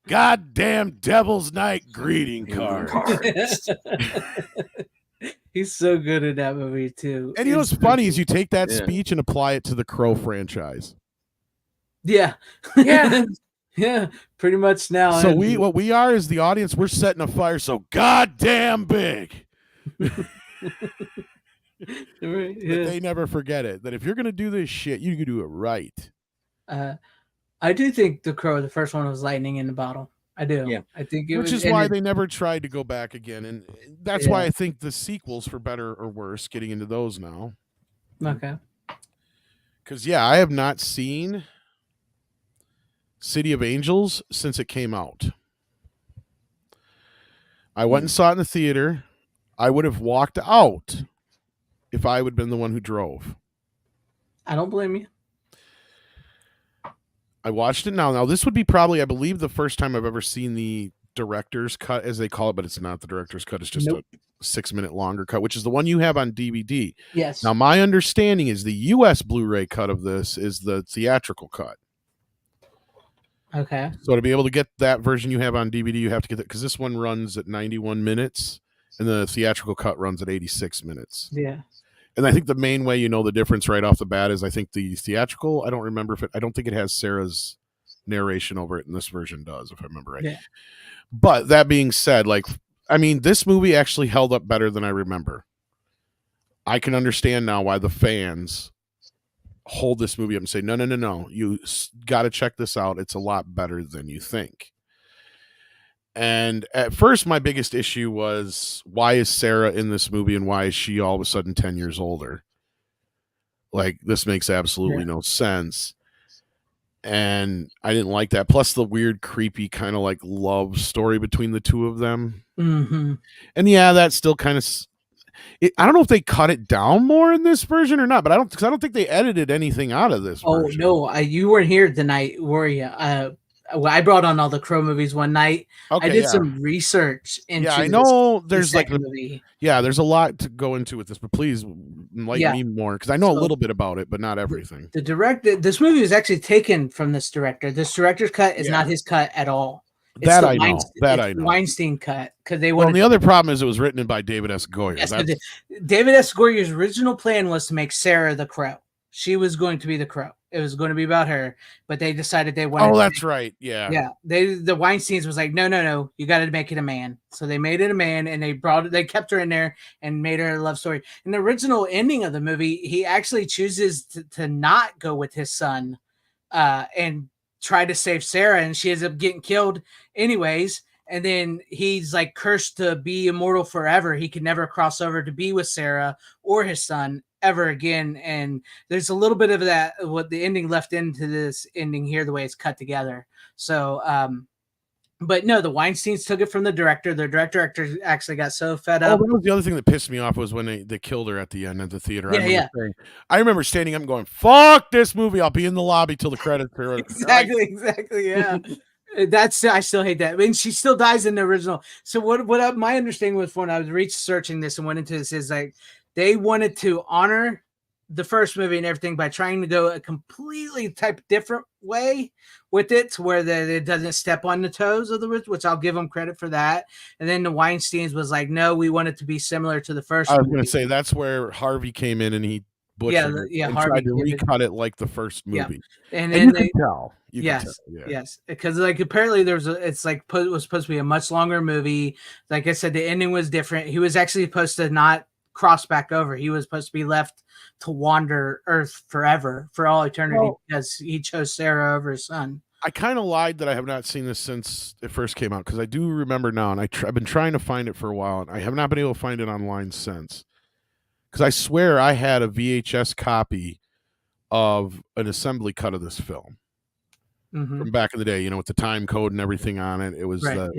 Goddamn Devil's Night greeting cards. Cards. He's so good in that movie too. And you know It's what's so funny is good. you take that Yeah. speech and apply it to the Crow franchise. Yeah. Yeah. Yeah, pretty much now. So and- what we are is the audience. We're setting a fire so goddamn big Right, that yeah. they never forget it. That if you're gonna do this shit, you can do it right. I do think The Crow, the first one, was lightning in the bottle. I do. Yeah. I think it Which was, is why they never tried to go back again, and that's why Yeah. I think the sequels, for better or worse, getting into those now. Okay. Because yeah, I have not seen City of Angels since it came out. I went and saw it in the theater. I would have walked out if I would have been the one who drove. I don't blame you. I watched it now. Now, this would be probably, I believe, the first time I've ever seen the director's cut, as they call it, but it's not the director's cut. It's just Nope. a 6-minute longer cut, which is the one you have on DVD. Yes. Now, my understanding is the US Blu-ray cut of this is the theatrical cut. Okay. So to be able to get that version you have on DVD, you have to get it, because this one runs at 91 minutes and the theatrical cut runs at 86 minutes. Yeah. And I think the main way you know the difference right off the bat is I think the theatrical, I don't think it has Sarah's narration over it, and this version does, if I remember right. Yeah. But that being said, this movie actually held up better than I remember. I can understand now why the fans hold this movie up and say, no, you got to check this out. It's a lot better than you think. And at first, my biggest issue was, why is Sarah in this movie and why is she all of a sudden 10 years older? Like, this makes absolutely no sense. And I didn't like that. Plus the weird, creepy kind of like love story between the two of them. Mm-hmm. And yeah, that's still kind of, I don't know if they cut it down more in this version or not, but I don't think they edited anything out of this version. No, you weren't here tonight, were you? I brought on all the Crow movies one night. Okay, I did some research into. Yeah, I know this, there's the like second movie. Yeah, there's a lot to go into with this, but please enlighten me more, because I know a little bit about it, but not everything. This movie was actually taken from this director. This director's cut is not his cut at all. It's That the I know. That I know. Weinstein cut, because they Well, wanted. and the other problem is it was written by David S. Goyer. Yes, David S. Goyer's original plan was to make Sarah the Crow. She was going to be the Crow. It was going to be about her, but they decided they wanted. Oh, that's right. Yeah. Yeah. The Weinsteins was like, no, you got to make it a man. So they made it a man, and they kept her in there and made her a love story. In the original ending of the movie, he actually chooses to not go with his son, and try to save Sarah, and she ends up getting killed anyways. And then he's like cursed to be immortal forever. He can never cross over to be with Sarah or his son ever again. And there's a little bit of that, what the ending left into this ending here, the way it's cut together. So, but no, the Weinsteins took it from the director. The director actually got so fed up. Oh, that was the other thing that pissed me off, was when they killed her at the end of the theater. I remember standing up and going, "Fuck this movie! I'll be in the lobby till the credits are." Exactly. Yeah. I still hate that. I mean, she still dies in the original. So what my understanding was, when I was researching this and went into this, is like they wanted to honor the first movie and everything by trying to go a completely different way with it, to where it doesn't step on the toes of the original, which I'll give them credit for that. And then the Weinsteins was like, no, we want it to be similar to the first. I was going to say that's where Harvey came in and he butchered it and Harvey tried to recut it like the first movie. Yeah. And you then can tell. Yes, because like apparently it was supposed to be a much longer movie. Like I said, the ending was different. He was actually supposed to not cross back over. He was supposed to be left to wander Earth forever, for all eternity, because he chose Sarah over his son. I kind of lied that I have not seen this since it first came out, because I do remember now, and I've been trying to find it for a while, and I have not been able to find it online since. Because I swear I had a VHS copy of an assembly cut of this film from back in the day, with the time code and everything on it. It was the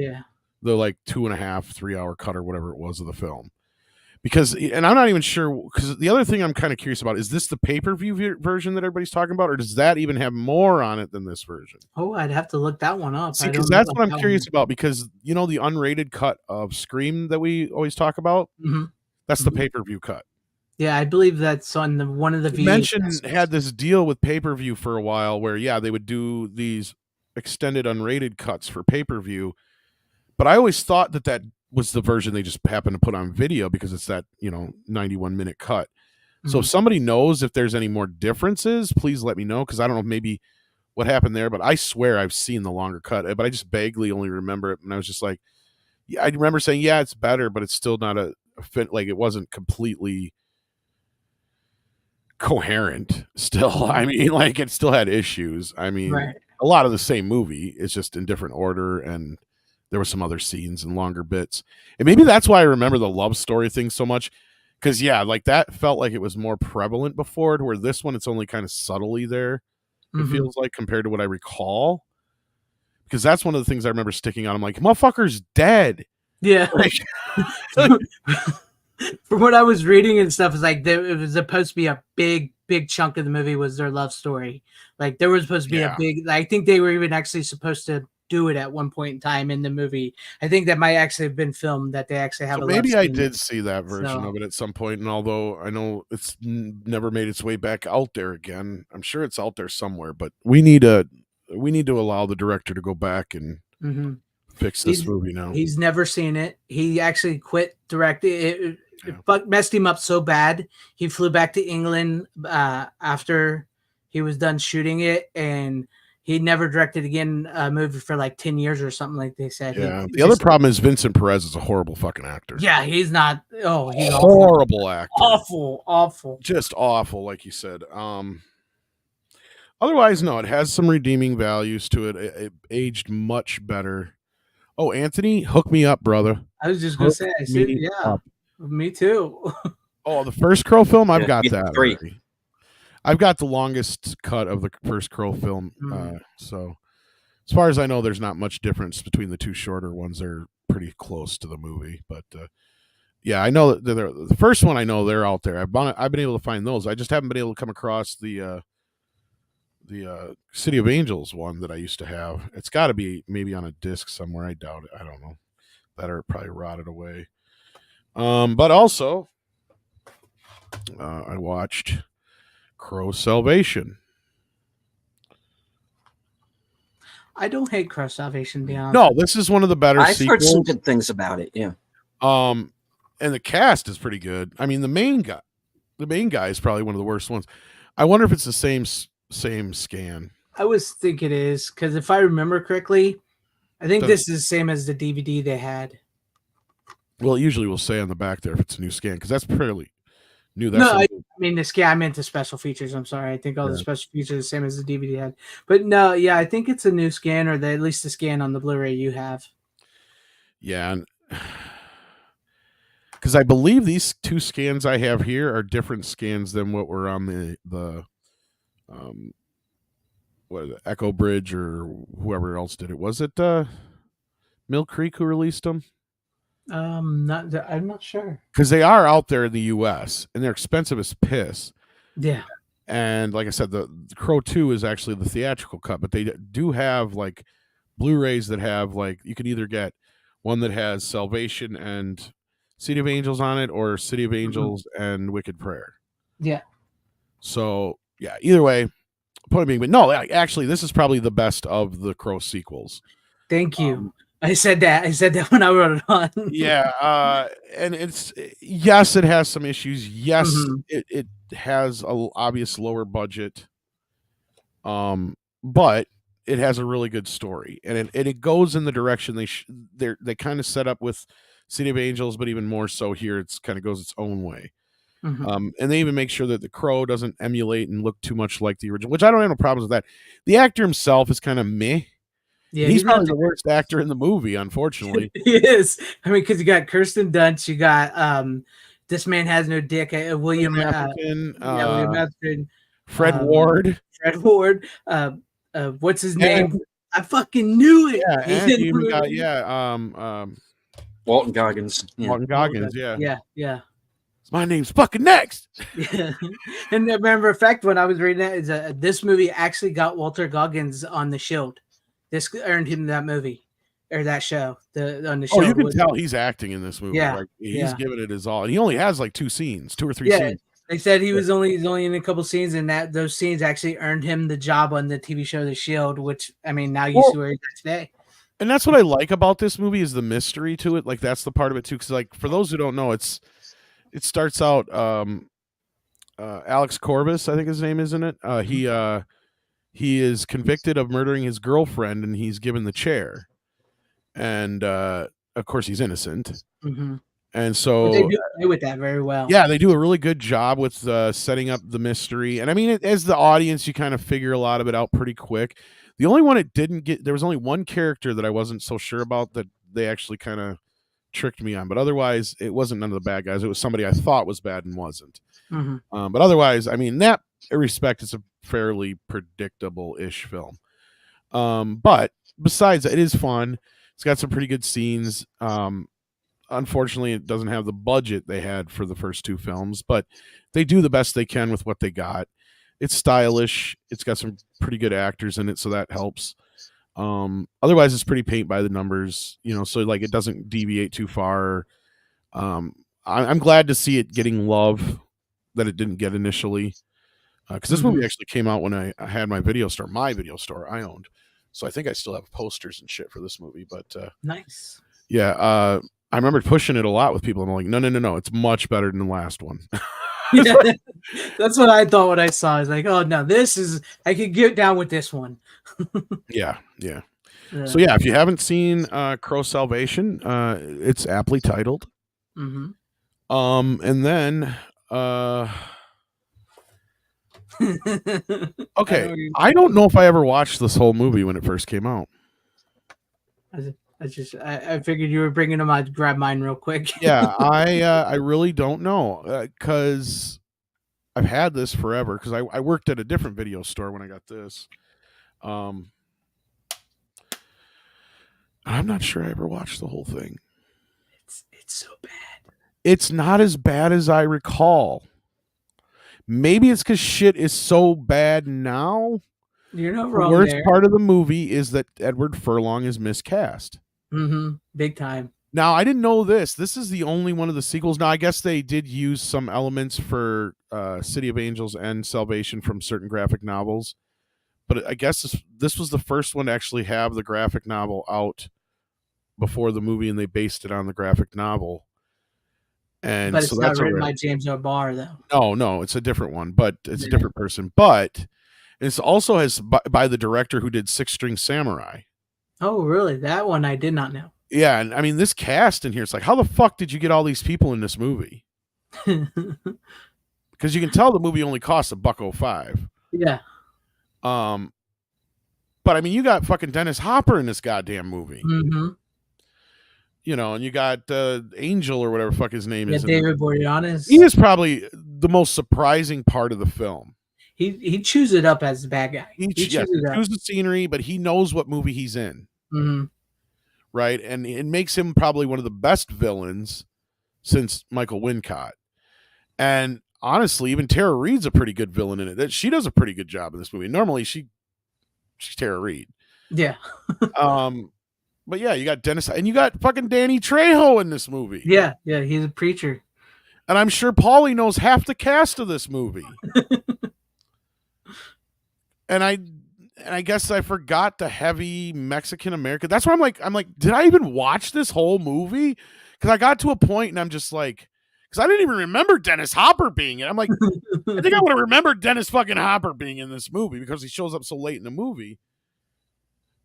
like 2.5, 3 hour cut or whatever it was of the film. because, and I'm not even sure, because the other thing I'm kind of curious about is this the pay-per-view version that everybody's talking about, or does that even have more on it than this version? Oh, I'd have to look that one up. See, I because don't know that's about what I'm that curious one. about, because you know the unrated cut of Scream that we always talk about, Mhm. that's the Mhm. pay-per-view cut. Yeah, I believe that's on one of the Dimension VHS. had this deal with pay-per-view for a while where, yeah, they would do these extended unrated cuts for pay-per-view, but I always thought that that was the version they just happened to put on video because it's that, 91-minute cut. So if Mhm. somebody knows if there's any more differences, please let me know, because I don't know maybe what happened there, but I swear I've seen the longer cut, but I just vaguely only remember it, and I was just like, yeah, I remember saying, yeah, it's better, but it's still not a fit. Like, it wasn't completely coherent still. I mean, like, it still had issues. I mean, Right. a lot of the same movie. It's just in different order, and there were some other scenes and longer bits. And maybe that's why I remember the love story thing so much. Because, yeah, like, that felt like it was more prevalent before, to where this one, it's only kind of subtly there, it Mhm. feels like, compared to what I recall. Because that's one of the things I remember sticking out. I'm like, motherfucker's dead. Yeah. Like, From what I was reading and stuff, it's like it was supposed to be a big chunk of the movie was their love story. Like there was supposed to be a yeah. big. I think they were even actually supposed to do it at one point in time in the movie. I think that might actually have been filmed that they actually have So a love maybe I scene. did see that version So of it at some point, and although I know it's never made its way back out there again, I'm sure it's out there somewhere. But we need to allow the director to go back and mhm. fix this movie now. He's never seen it. He actually quit directing. It messed him up so bad. He flew back to England after he was done shooting it, and he never directed again a movie for like 10 years or something, like they said. Yeah. He The other just, problem is Vincent Perez is a horrible fucking actor. yeah, he's not. Oh, he's awful. Horrible actor. Awful. Just awful, like you said. Otherwise, no, it has some redeeming values to it. It aged much better. Oh, Anthony, hook me up, brother. I was just gonna Hook say, I said, me yeah, up. me too. Oh, the first Crow film, I've Yeah, got yeah, that 3. already. I've got the longest cut of the first Crow film. Mm. So as far as I know, there's not much difference between the two shorter ones. They're pretty close to the movie, but yeah, I know that the first one. I know they're out there. I've been able to find those. I just haven't been able to come across the City of Angels one that I used to have. It's got to be maybe on a disc somewhere. I doubt it. I don't know. That or it probably rotted away. But also, I watched Crow Salvation. I don't hate Crow Salvation, to be honest. No, this is one of the better I've heard some sequels. good things about it. Yeah. And the cast is pretty good. I mean, the main guy is probably one of the worst ones. I wonder if it's the same scan. I always think it is, because if I remember correctly, I think Does- this is the same as the DVD they had. Well, it usually will say on the back there if it's a new scan, because that's fairly new. That's No, I mean the scan. I meant the special features. I'm sorry. I think all the special features are the same as the DVD had. But no, yeah, I think it's a new scan, or at least the scan on the Blu-ray you have. yeah, because I believe these two scans I have here are different scans than what were on the what is it, Echo Bridge or whoever else did it. Was it Mill Creek who released them? I'm not sure. Because they are out there in the U.S. and they're expensive as piss. Yeah. And like I said, the Crow 2 is actually the theatrical cut, but they do have like Blu-rays that have like, you can either get one that has Salvation and City of Angels on it, or City of Angels and Wicked Prayer. Yeah. So yeah, either way, point being, but no, actually, this is probably the best of the Crow sequels. Thank you. I said that when I wrote it on. Yeah, and it's, yes, it has some issues. Yes, it has a obvious lower budget, but it has a really good story, and it goes in the direction they kind of set up with City of Angels, but even more so here, it's kind of goes its own way. And they even make sure that the Crow doesn't emulate and look too much like the original, which I don't have no problems with that. The actor himself is kind of meh. Yeah, he's probably the worst actor in the movie, unfortunately. He is. I mean, because you got Kirsten Dunst, you got This Man Has No Dick, William Atherton, William Atherton, Fred Ward. What's his name? I fucking knew it. Yeah, and you even got Walton Goggins. Walton Goggins, yeah. Yeah. My name's fucking Next. Yeah. And a matter of fact, when I was reading that, is this movie actually got Walter Goggins on the Shield. This earned him that movie or that show. On the Oh, show. you can tell he's acting in this movie. Yeah, Like he's yeah. giving it his all, and he only has like 2 or 3 Yeah, scenes. they said he's only in a couple scenes, and that those scenes actually earned him the job on the TV show The Shield. Which I mean, now you see where he's at today. And that's what I like about this movie is the mystery to it. Like that's the part of it too. Because like for those who don't know, it starts out. Alex Corbus, I think his name is in it. He is convicted of murdering his girlfriend, and he's given the chair. And of course, he's innocent. Mm-hmm. And so But they do play with that very well. Yeah, they do a really good job with setting up the mystery. And I mean, as the audience, you kind of figure a lot of it out pretty quick. The only one it didn't get, there was only one character that I wasn't so sure about that they actually kind of tricked me on. But otherwise, it wasn't none of the bad guys. It was somebody I thought was bad and wasn't. Mm-hmm. But otherwise, I mean, in that respect, it's a fairly predictable-ish film. But besides, it is fun. It's got some pretty good scenes. Unfortunately, it doesn't have the budget they had for the first 2 films, but they do the best they can with what they got. It's stylish. It's got some pretty good actors in it, so that helps. Otherwise, it's pretty paint by the numbers, so like it doesn't deviate too far. I'm glad to see it getting love that it didn't get initially, because this movie actually came out when I had my video store I owned. So I think I still have posters and shit for this movie, but Nice. Yeah, I remember pushing it a lot with people. I'm like, no, it's much better than the last one. Yeah, that's what I thought when I saw it. I was like, oh no, I could get down with this one. Yeah. So yeah, if you haven't seen Crow Salvation, it's aptly titled. Mm-hmm. And then okay, I don't know if I ever watched this whole movie when it first came out. I figured you were bringing them. I'd grab mine real quick. Yeah, I really don't know, because I've had this forever, because I worked at a different video store when I got this. I'm not sure I ever watched the whole thing. It's so bad. It's not as bad as I recall. Maybe it's because shit is so bad now. You're not wrong. The worst there. part of the movie is that Edward Furlong is miscast. Mm-hmm. Big time. Now, I didn't know this. This is the only one of the sequels. Now, I guess they did use some elements for City of Angels and Salvation from certain graphic novels. But I guess this was the first one to actually have the graphic novel out before the movie, and they based it on the graphic novel. And but it's so not that's written by James O'Barr, though. No, it's a different one, but it's a different person. But it's also has by the director who did Six String Samurai. Oh, really? That one I did not know. Yeah, and I mean this cast in here, it's like, how the fuck did you get all these people in this movie? Because you can tell the movie only cost $1.05. Yeah. But I mean, you got fucking Dennis Hopper in this goddamn movie. Mm-hmm. And you got Angel or whatever fuck his name is. David Boreanaz. He is probably the most surprising part of the film. He chews it up as the bad guy. He chews the scenery, but he knows what movie he's in. Mm-hmm. Right? And it makes him probably one of the best villains since Michael Wincott. And honestly, even Tara Reid's a pretty good villain in it. She does a pretty good job in this movie. Normally, she's Tara Reid. Yeah. But yeah, you got Dennis, and you got fucking Danny Trejo in this movie. Yeah, he's a preacher. And I'm sure Paulie knows half the cast of this movie. And I guess I forgot the heavy Mexican American. That's where I'm like, did I even watch this whole movie? Because I got to a point and I'm just like, because I didn't even remember Dennis Hopper being in it. I'm like, I think I would have remembered Dennis fucking Hopper being in this movie because he shows up so late in the movie.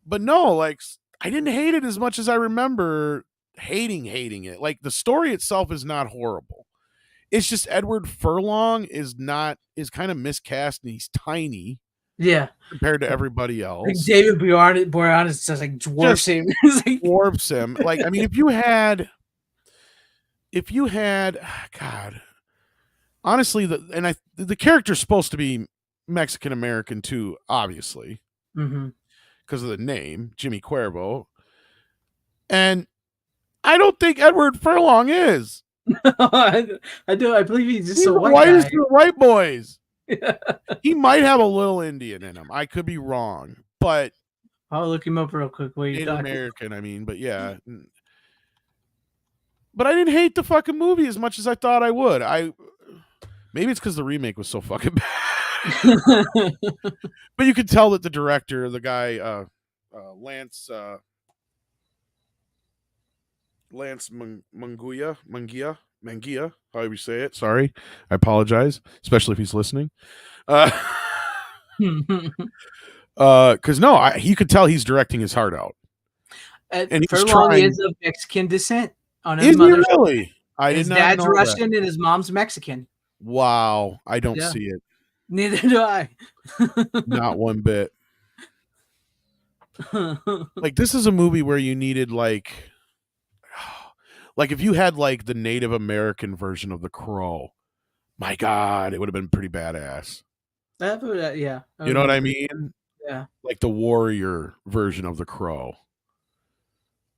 But no, like, I didn't hate it as much as I remember hating it. Like, the story itself is not horrible. It's just Edward Furlong is kind of miscast, and he's tiny. Yeah. Compared to everybody else. Like David Boreanaz just like dwarfs him. Dwarfs him. Like, I mean, if you had God, honestly, the character's supposed to be Mexican American too, obviously. Mm-hmm. Because of the name, Jimmy Cuervo. And I don't think Edward Furlong is. I do. I believe he's just He's a the white whitest guy. of the white boys. Yeah. He might have a little Indian in him. I could be wrong, but I'll look him up real quick. What are you Native talking? American. I mean, but yeah. But I didn't hate the fucking movie as much as I thought I would. Maybe it's because the remake was so fucking bad. But you could tell that the director, the guy, Lance Mangia, however you say it. Sorry, I apologize, especially if he's listening. Because no, you could tell he's directing his heart out, and he's Furlong trying. is of Mexican descent on his Is he mother's. really? I did His not dad's know that. Russian and his mom's Mexican. Wow, I don't Yeah. see it. Neither do I. Not one bit. Like, this is a movie where you needed like if you had like the Native American version of The Crow, my God, it would have been pretty badass. Yeah. You know what I mean? Yeah. Like the warrior version of The Crow.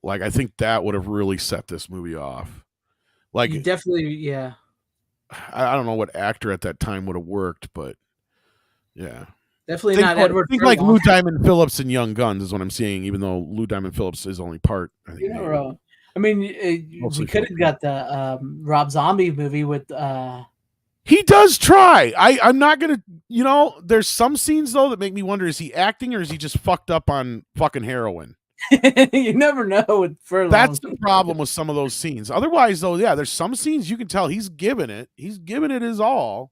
Like, I think that would have really set this movie off. Like, You definitely, yeah. I don't know what actor at that time would have worked, but yeah. Definitely not Edward Think like Furlong. Lou Diamond Phillips and Young Guns is what I'm seeing, even though Lou Diamond Phillips is only part. I think You're not wrong. I mean, Mostly we could have got the Rob Zombie movie with. He does try. I'm not gonna. There's some scenes though that make me wonder: is he acting or is he just fucked up on fucking heroin? You never know with Furlong. That's the problem with some of those scenes. Otherwise, though, yeah, there's some scenes you can tell he's giving it. He's giving it his all.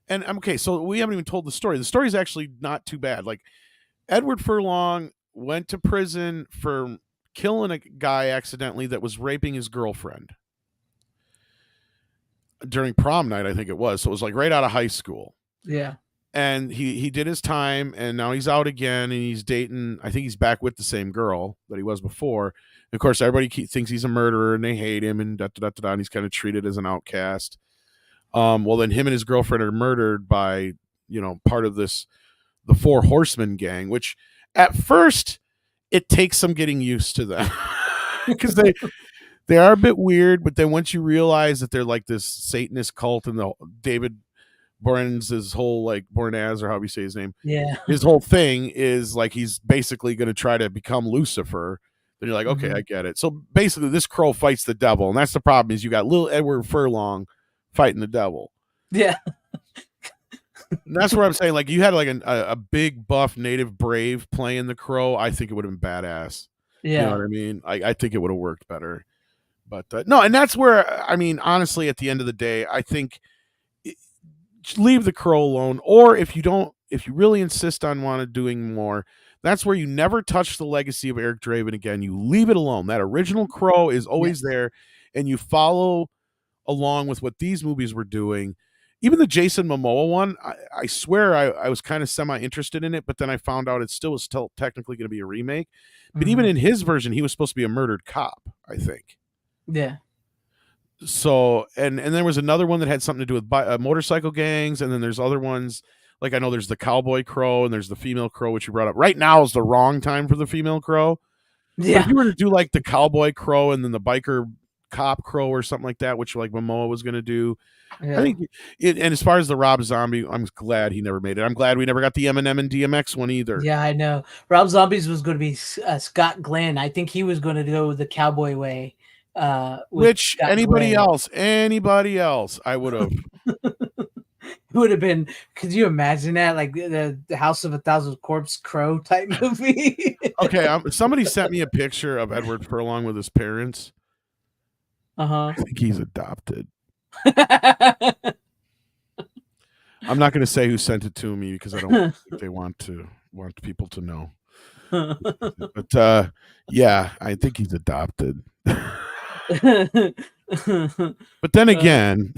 And okay, so we haven't even told the story. The story is actually not too bad. Like, Edward Furlong went to prison for killing a guy accidentally that was raping his girlfriend during prom night, I think it was. So it was like right out of high school. Yeah. And he did his time, and now he's out again, and he's dating. I think he's back with the same girl that he was before. And of course, everybody thinks he's a murderer, and they hate him, and and he's kind of treated as an outcast. Well, then him and his girlfriend are murdered by part of the Four Horsemen gang, which at first it takes some getting used to them because they are a bit weird. But then once you realize that they're like this Satanist cult, and the David Boreanaz's whole Boreanaz, or however you say his name, Yeah. his whole thing is like he's basically going to try to become Lucifer. Then you're like, okay, I get it. So basically, this crow fights the devil, and that's the problem. Is you got little Edward Furlong fighting the devil. Yeah. And that's where I'm saying, like, you had like a big buff native brave playing the crow. I think it would have been badass. Yeah. You know what I mean? I think it would have worked better. But no, and that's where, I mean, honestly, at the end of the day, I think leave the crow alone. Or if you really insist on doing more, that's where you never touch the legacy of Eric Draven again. You leave it alone. That original crow is always there, and you follow along with what these movies were doing. Even the Jason Momoa one, I swear I was kind of semi-interested in it, but then I found out it still was technically going to be a remake. But even in his version, he was supposed to be a murdered cop, I think. Yeah. So, and there was another one that had something to do with motorcycle gangs, and then there's other ones, like I know there's the cowboy crow and there's the female crow, which you brought up. Right now is the wrong time for the female crow. Yeah. But if you were to do like the cowboy crow and then the biker cop crow or something like that, which like Momoa was going to do, Yeah. I think and as far as the Rob Zombie, I'm glad he never made it. I'm glad we never got the Eminem and DMX one either. Yeah, I know. Rob Zombies was going to be Scott Glenn. I think he was going to go the cowboy way. Which Scott anybody Glenn. else, I would have. It would have been. Could you imagine that? Like the House of a Thousand Corpse Crow type movie. Okay, somebody sent me a picture of Edward Furlong with his parents. I think he's adopted. I'm not going to say who sent it to me because I don't think they want people to know. But yeah, I think he's adopted. But then again,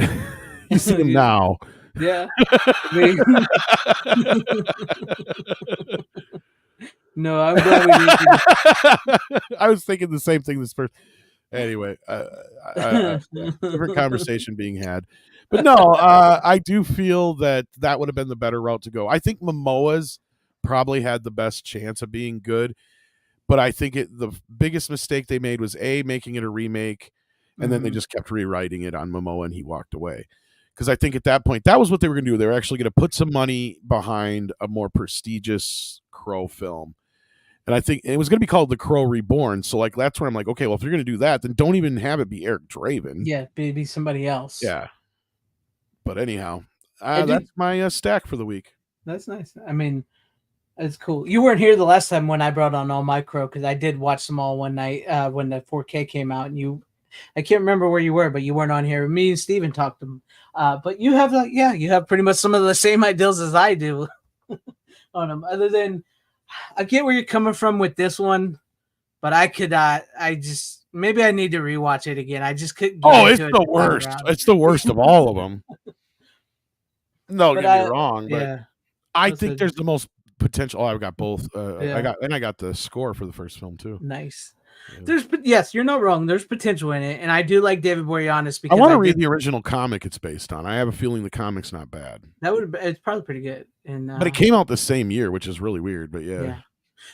you see him now. Yeah. No, I'm glad we did. I was thinking the same thing this first. Anyway, different conversation being had. But no, I do feel that would have been the better route to go. I think Momoa's probably had the best chance of being good, but I think the biggest mistake they made was making it a remake, and then they just kept rewriting it on Momoa, and he walked away. Because I think at that point, that was what they were going to do. They were actually going to put some money behind a more prestigious Crow film. And I think it was going to be called The Crow Reborn. So, like, that's where I'm like, okay, well, if you're going to do that, then don't even have it be Eric Draven. Yeah, be somebody else. Yeah. But anyhow, I that's my stack for the week. That's nice. I mean, it's cool. You weren't here the last time when I brought on all my Crow, because I did watch them all one night when the 4K came out, and I can't remember where you were, but you weren't on here. Me and Steven talked to them. But you have you have pretty much some of the same ideals as I do on them. Other than, I get where you're coming from with this one, but I could maybe I need to rewatch it again. I just couldn't. It's the worst. It's the worst of all of them. No, don't get me wrong, but yeah, I think there's the most potential. Oh, I've got both. Yeah. I got the score for the first film too. Nice. Yeah. Yes, you're not wrong. There's potential in it, and I do like David Boreanaz because I want to read the original comic it's based on. I have a feeling the comic's not bad. It's probably pretty good. And but it came out the same year, which is really weird. But yeah.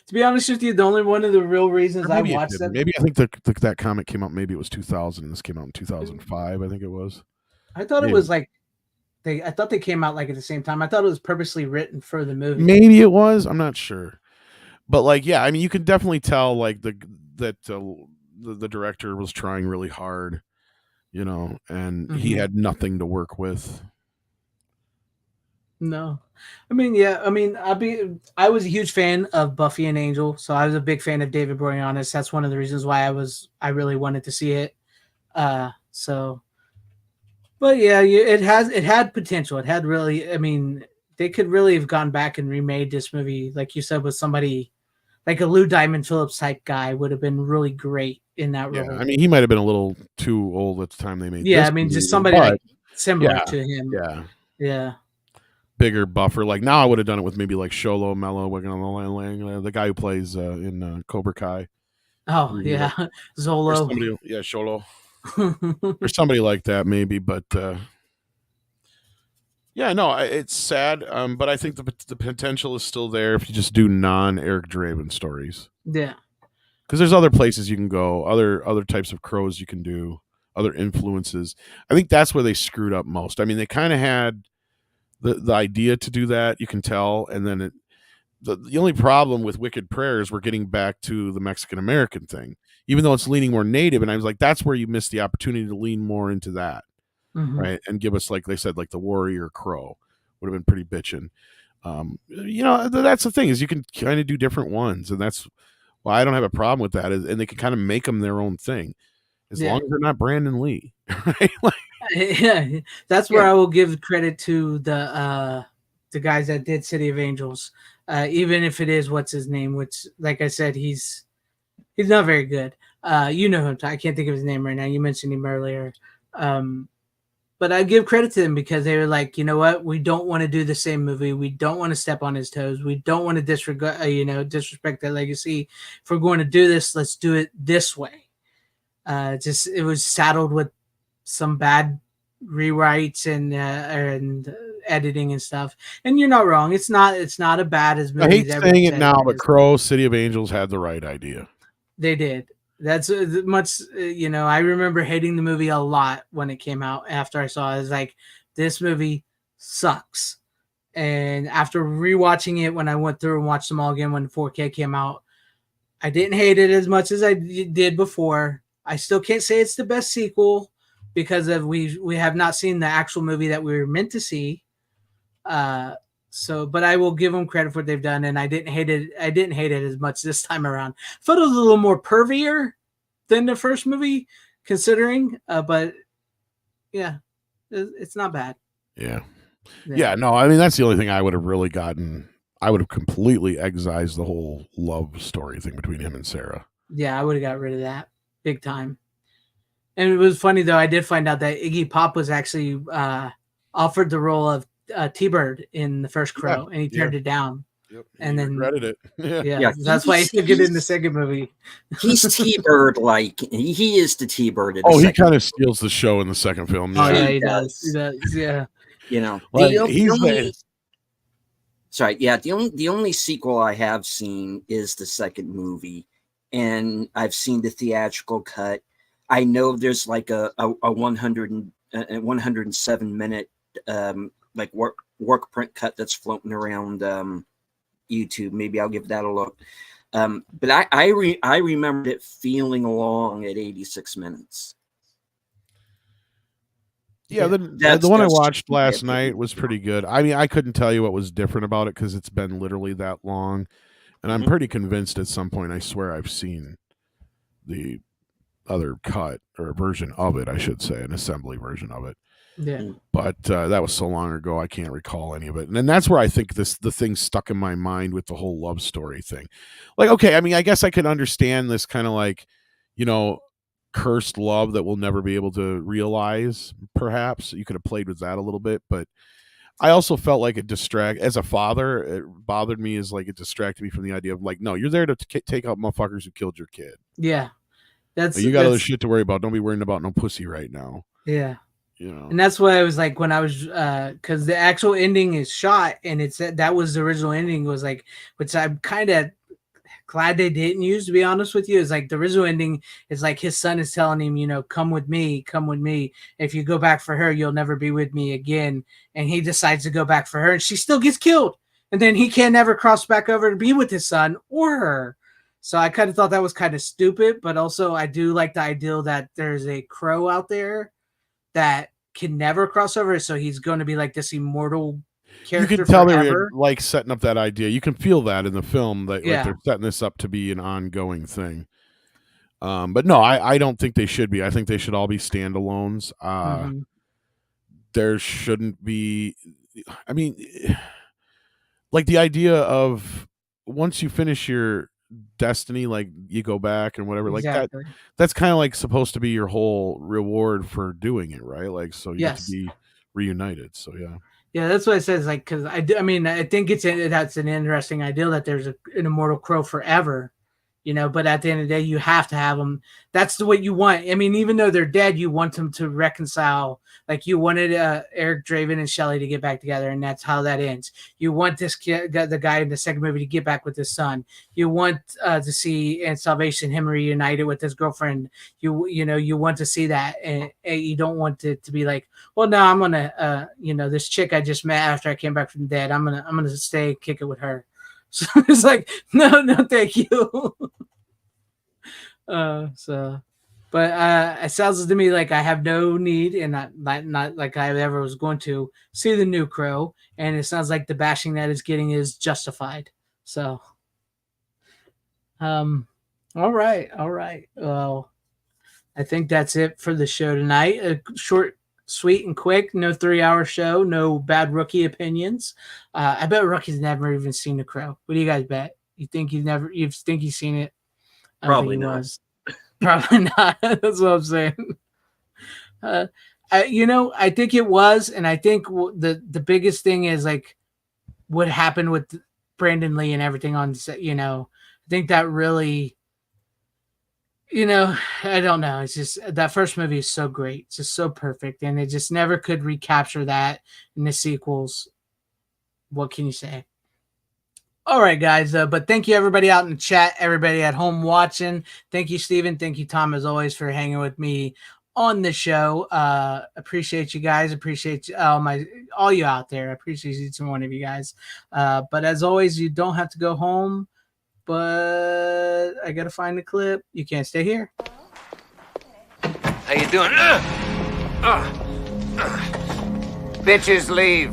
To be honest with you, the only one of the real reasons I watched that, maybe I think that comic came out. Maybe it was 2000, and this came out in 2005. I think it was. I thought it was like I thought they came out like at the same time. I thought it was purposely written for the movie. Maybe it was. I'm not sure. But like, yeah, I mean, you can definitely tell like the director was trying really hard, and he had nothing to work with. No, I mean, I was a huge fan of Buffy and Angel, so I was a big fan of David Boreanaz. That's one of the reasons why I really wanted to see it. But yeah, it had potential. It had really, I mean, they could really have gone back and remade this movie, like you said, with somebody like a Lou Diamond Phillips type guy would have been really great in that role. I mean, he might have been a little too old at the time they made. Yeah, this I mean, movie, just somebody like similar to him. Yeah. Bigger, buffer. Like now, I would have done it with maybe like Sholo Mello, the guy who plays in Cobra Kai. Oh yeah, Zolo. Sholo. Or somebody like that, maybe. But it's sad. But I think the potential is still there if you just do non-Eric Draven stories. Yeah, because there's other places you can go, other types of crows you can do, other influences. I think that's where they screwed up most. I mean, they kind of had the idea to do that, you can tell, and then the only problem with Wicked Prayers, we're getting back to the Mexican American thing, even though it's leaning more native. And I was like, that's where you missed the opportunity to lean more into that, right? And give us, like they said, like the warrior crow would have been pretty bitchin'. That's the thing, is you can kind of do different ones, and that's why I don't have a problem with that. And they can kind of make them their own thing, as long as they're not Brandon Lee, right? Yeah, that's where I will give credit to the guys that did City of Angels, even if it is what's his name, which, like I said, he's not very good. You know him. I can't think of his name right now. You mentioned him earlier, but I give credit to them because they were like, you know what, we don't want to do the same movie. We don't want to step on his toes. We don't want to disrespect that legacy. If we're going to do this, let's do it this way. It was saddled with some bad rewrites and editing and stuff. And you're not wrong. It's not as bad as movies. I hate saying it now, but Crow, City of Angels had the right idea. They did. That's much, I remember hating the movie a lot when it came out. After I saw it, I was like, this movie sucks. And after rewatching it, when I went through and watched them all again when 4K came out, I didn't hate it as much as I did before. I still can't say it's the best sequel because we have not seen the actual movie that we were meant to see. But I will give them credit for what they've done, and I didn't hate it. I didn't hate it as much this time around. I thought it was a little more pervier than the first movie, considering. But yeah, it's not bad. Yeah. No, I mean, that's the only thing I would have really gotten. I would have completely excised the whole love story thing between him and Sarah. Yeah, I would have got rid of that big time. And it was funny, though. I did find out that Iggy Pop was actually offered the role of T-Bird in the first Crow, and he turned it down. Yep, and then regretted it. Yeah, that's why he took it in the second movie. He's T-Bird like he is the T-Bird. He kind of steals the show in the second film. Oh yeah, he does. He does. Yeah. The only sequel I have seen is the second movie, and I've seen the theatrical cut. I know there's like a 107-minute like work print cut that's floating around YouTube. Maybe I'll give that a look. But I remembered it feeling long at 86 minutes. Yeah, the one I watched last night was pretty good. I mean, I couldn't tell you what was different about it because it's been literally that long, and I'm pretty convinced at some point. I swear I've seen the other cut or version of it. I should say an assembly version of it. Yeah, but that was so long ago I can't recall any of it. And then that's where I think the thing stuck in my mind with the whole love story thing. Like, okay, I mean, I guess I could understand this kind of like, you know, cursed love that we'll never be able to realize. Perhaps you could have played with that a little bit, but I also felt like it as a father, it bothered me as like it distracted me from the idea of like, no, you're there to take out motherfuckers who killed your kid. yeah, you got other shit to worry about. Don't be worrying about no pussy right now. Yeah. You know. And that's what I was like when I was because the actual ending is shot, and it's that was the original ending was like, which I'm kind of glad they didn't use, to be honest with you. Is like the original ending is like his son is telling him, you know, come with me. If you go back for her, you'll never be with me again. And he decides to go back for her, and she still gets killed, and then he can never cross back over to be with his son or her. So I kind of thought that was kind of stupid, but also I do like the ideal that there's a crow out there that can never cross over, so he's going to be like this immortal character. You can tell forever. they were like setting up that idea. You can feel that in the film that like, they're setting this up to be an ongoing thing. But no, I don't think they should be. I think they should all be standalones. There shouldn't be. I mean, like the idea of once you finish your destiny, like you go back and whatever, like that's kind of like supposed to be your whole reward for doing it, right? Like, so you get to be reunited. So yeah, that's what it says. Like, because I mean, I think that's an interesting idea that there's an immortal crow forever, you know. But at the end of the day, you have to have them. That's what you want. I mean, even though they're dead, you want them to reconcile. Like you wanted Eric Draven and Shelley to get back together, and that's how that ends. You want this kid, the guy in the second movie, to get back with his son. You want to see in Salvation him reunited with his girlfriend. You know, you want to see that, and you don't want it to be like, well, no, I'm gonna, you know, this chick I just met after I came back from the dead, I'm gonna stay kick it with her. So it's like, no, thank you. But it sounds to me like I have no need, and not like I ever was going to see the new Crow, and it sounds like the bashing that it's getting is justified. So, all right. Well, I think that's it for the show tonight. A short, sweet, and quick. No 3-hour show. No bad rookie opinions. I bet rookie's never even seen the Crow. What do you guys bet? You think you've seen it? Probably not. Probably not. That's what I'm saying. You know, I think it was, and I think the biggest thing is like what happened with Brandon Lee and everything on set. You know, I think that really, you know, I don't know. It's just that first movie is so great, it's just so perfect, and it just never could recapture that in the sequels. What can you say? All right, guys. But thank you, everybody out in the chat, everybody at home watching. Thank you, Steven. Thank you, Tom, as always, for hanging with me on the show. Appreciate you guys. Appreciate all you out there. I appreciate each and one of you guys. But as always, you don't have to go home. But I got to find the clip. You can't stay here. How you doing? Bitches leave.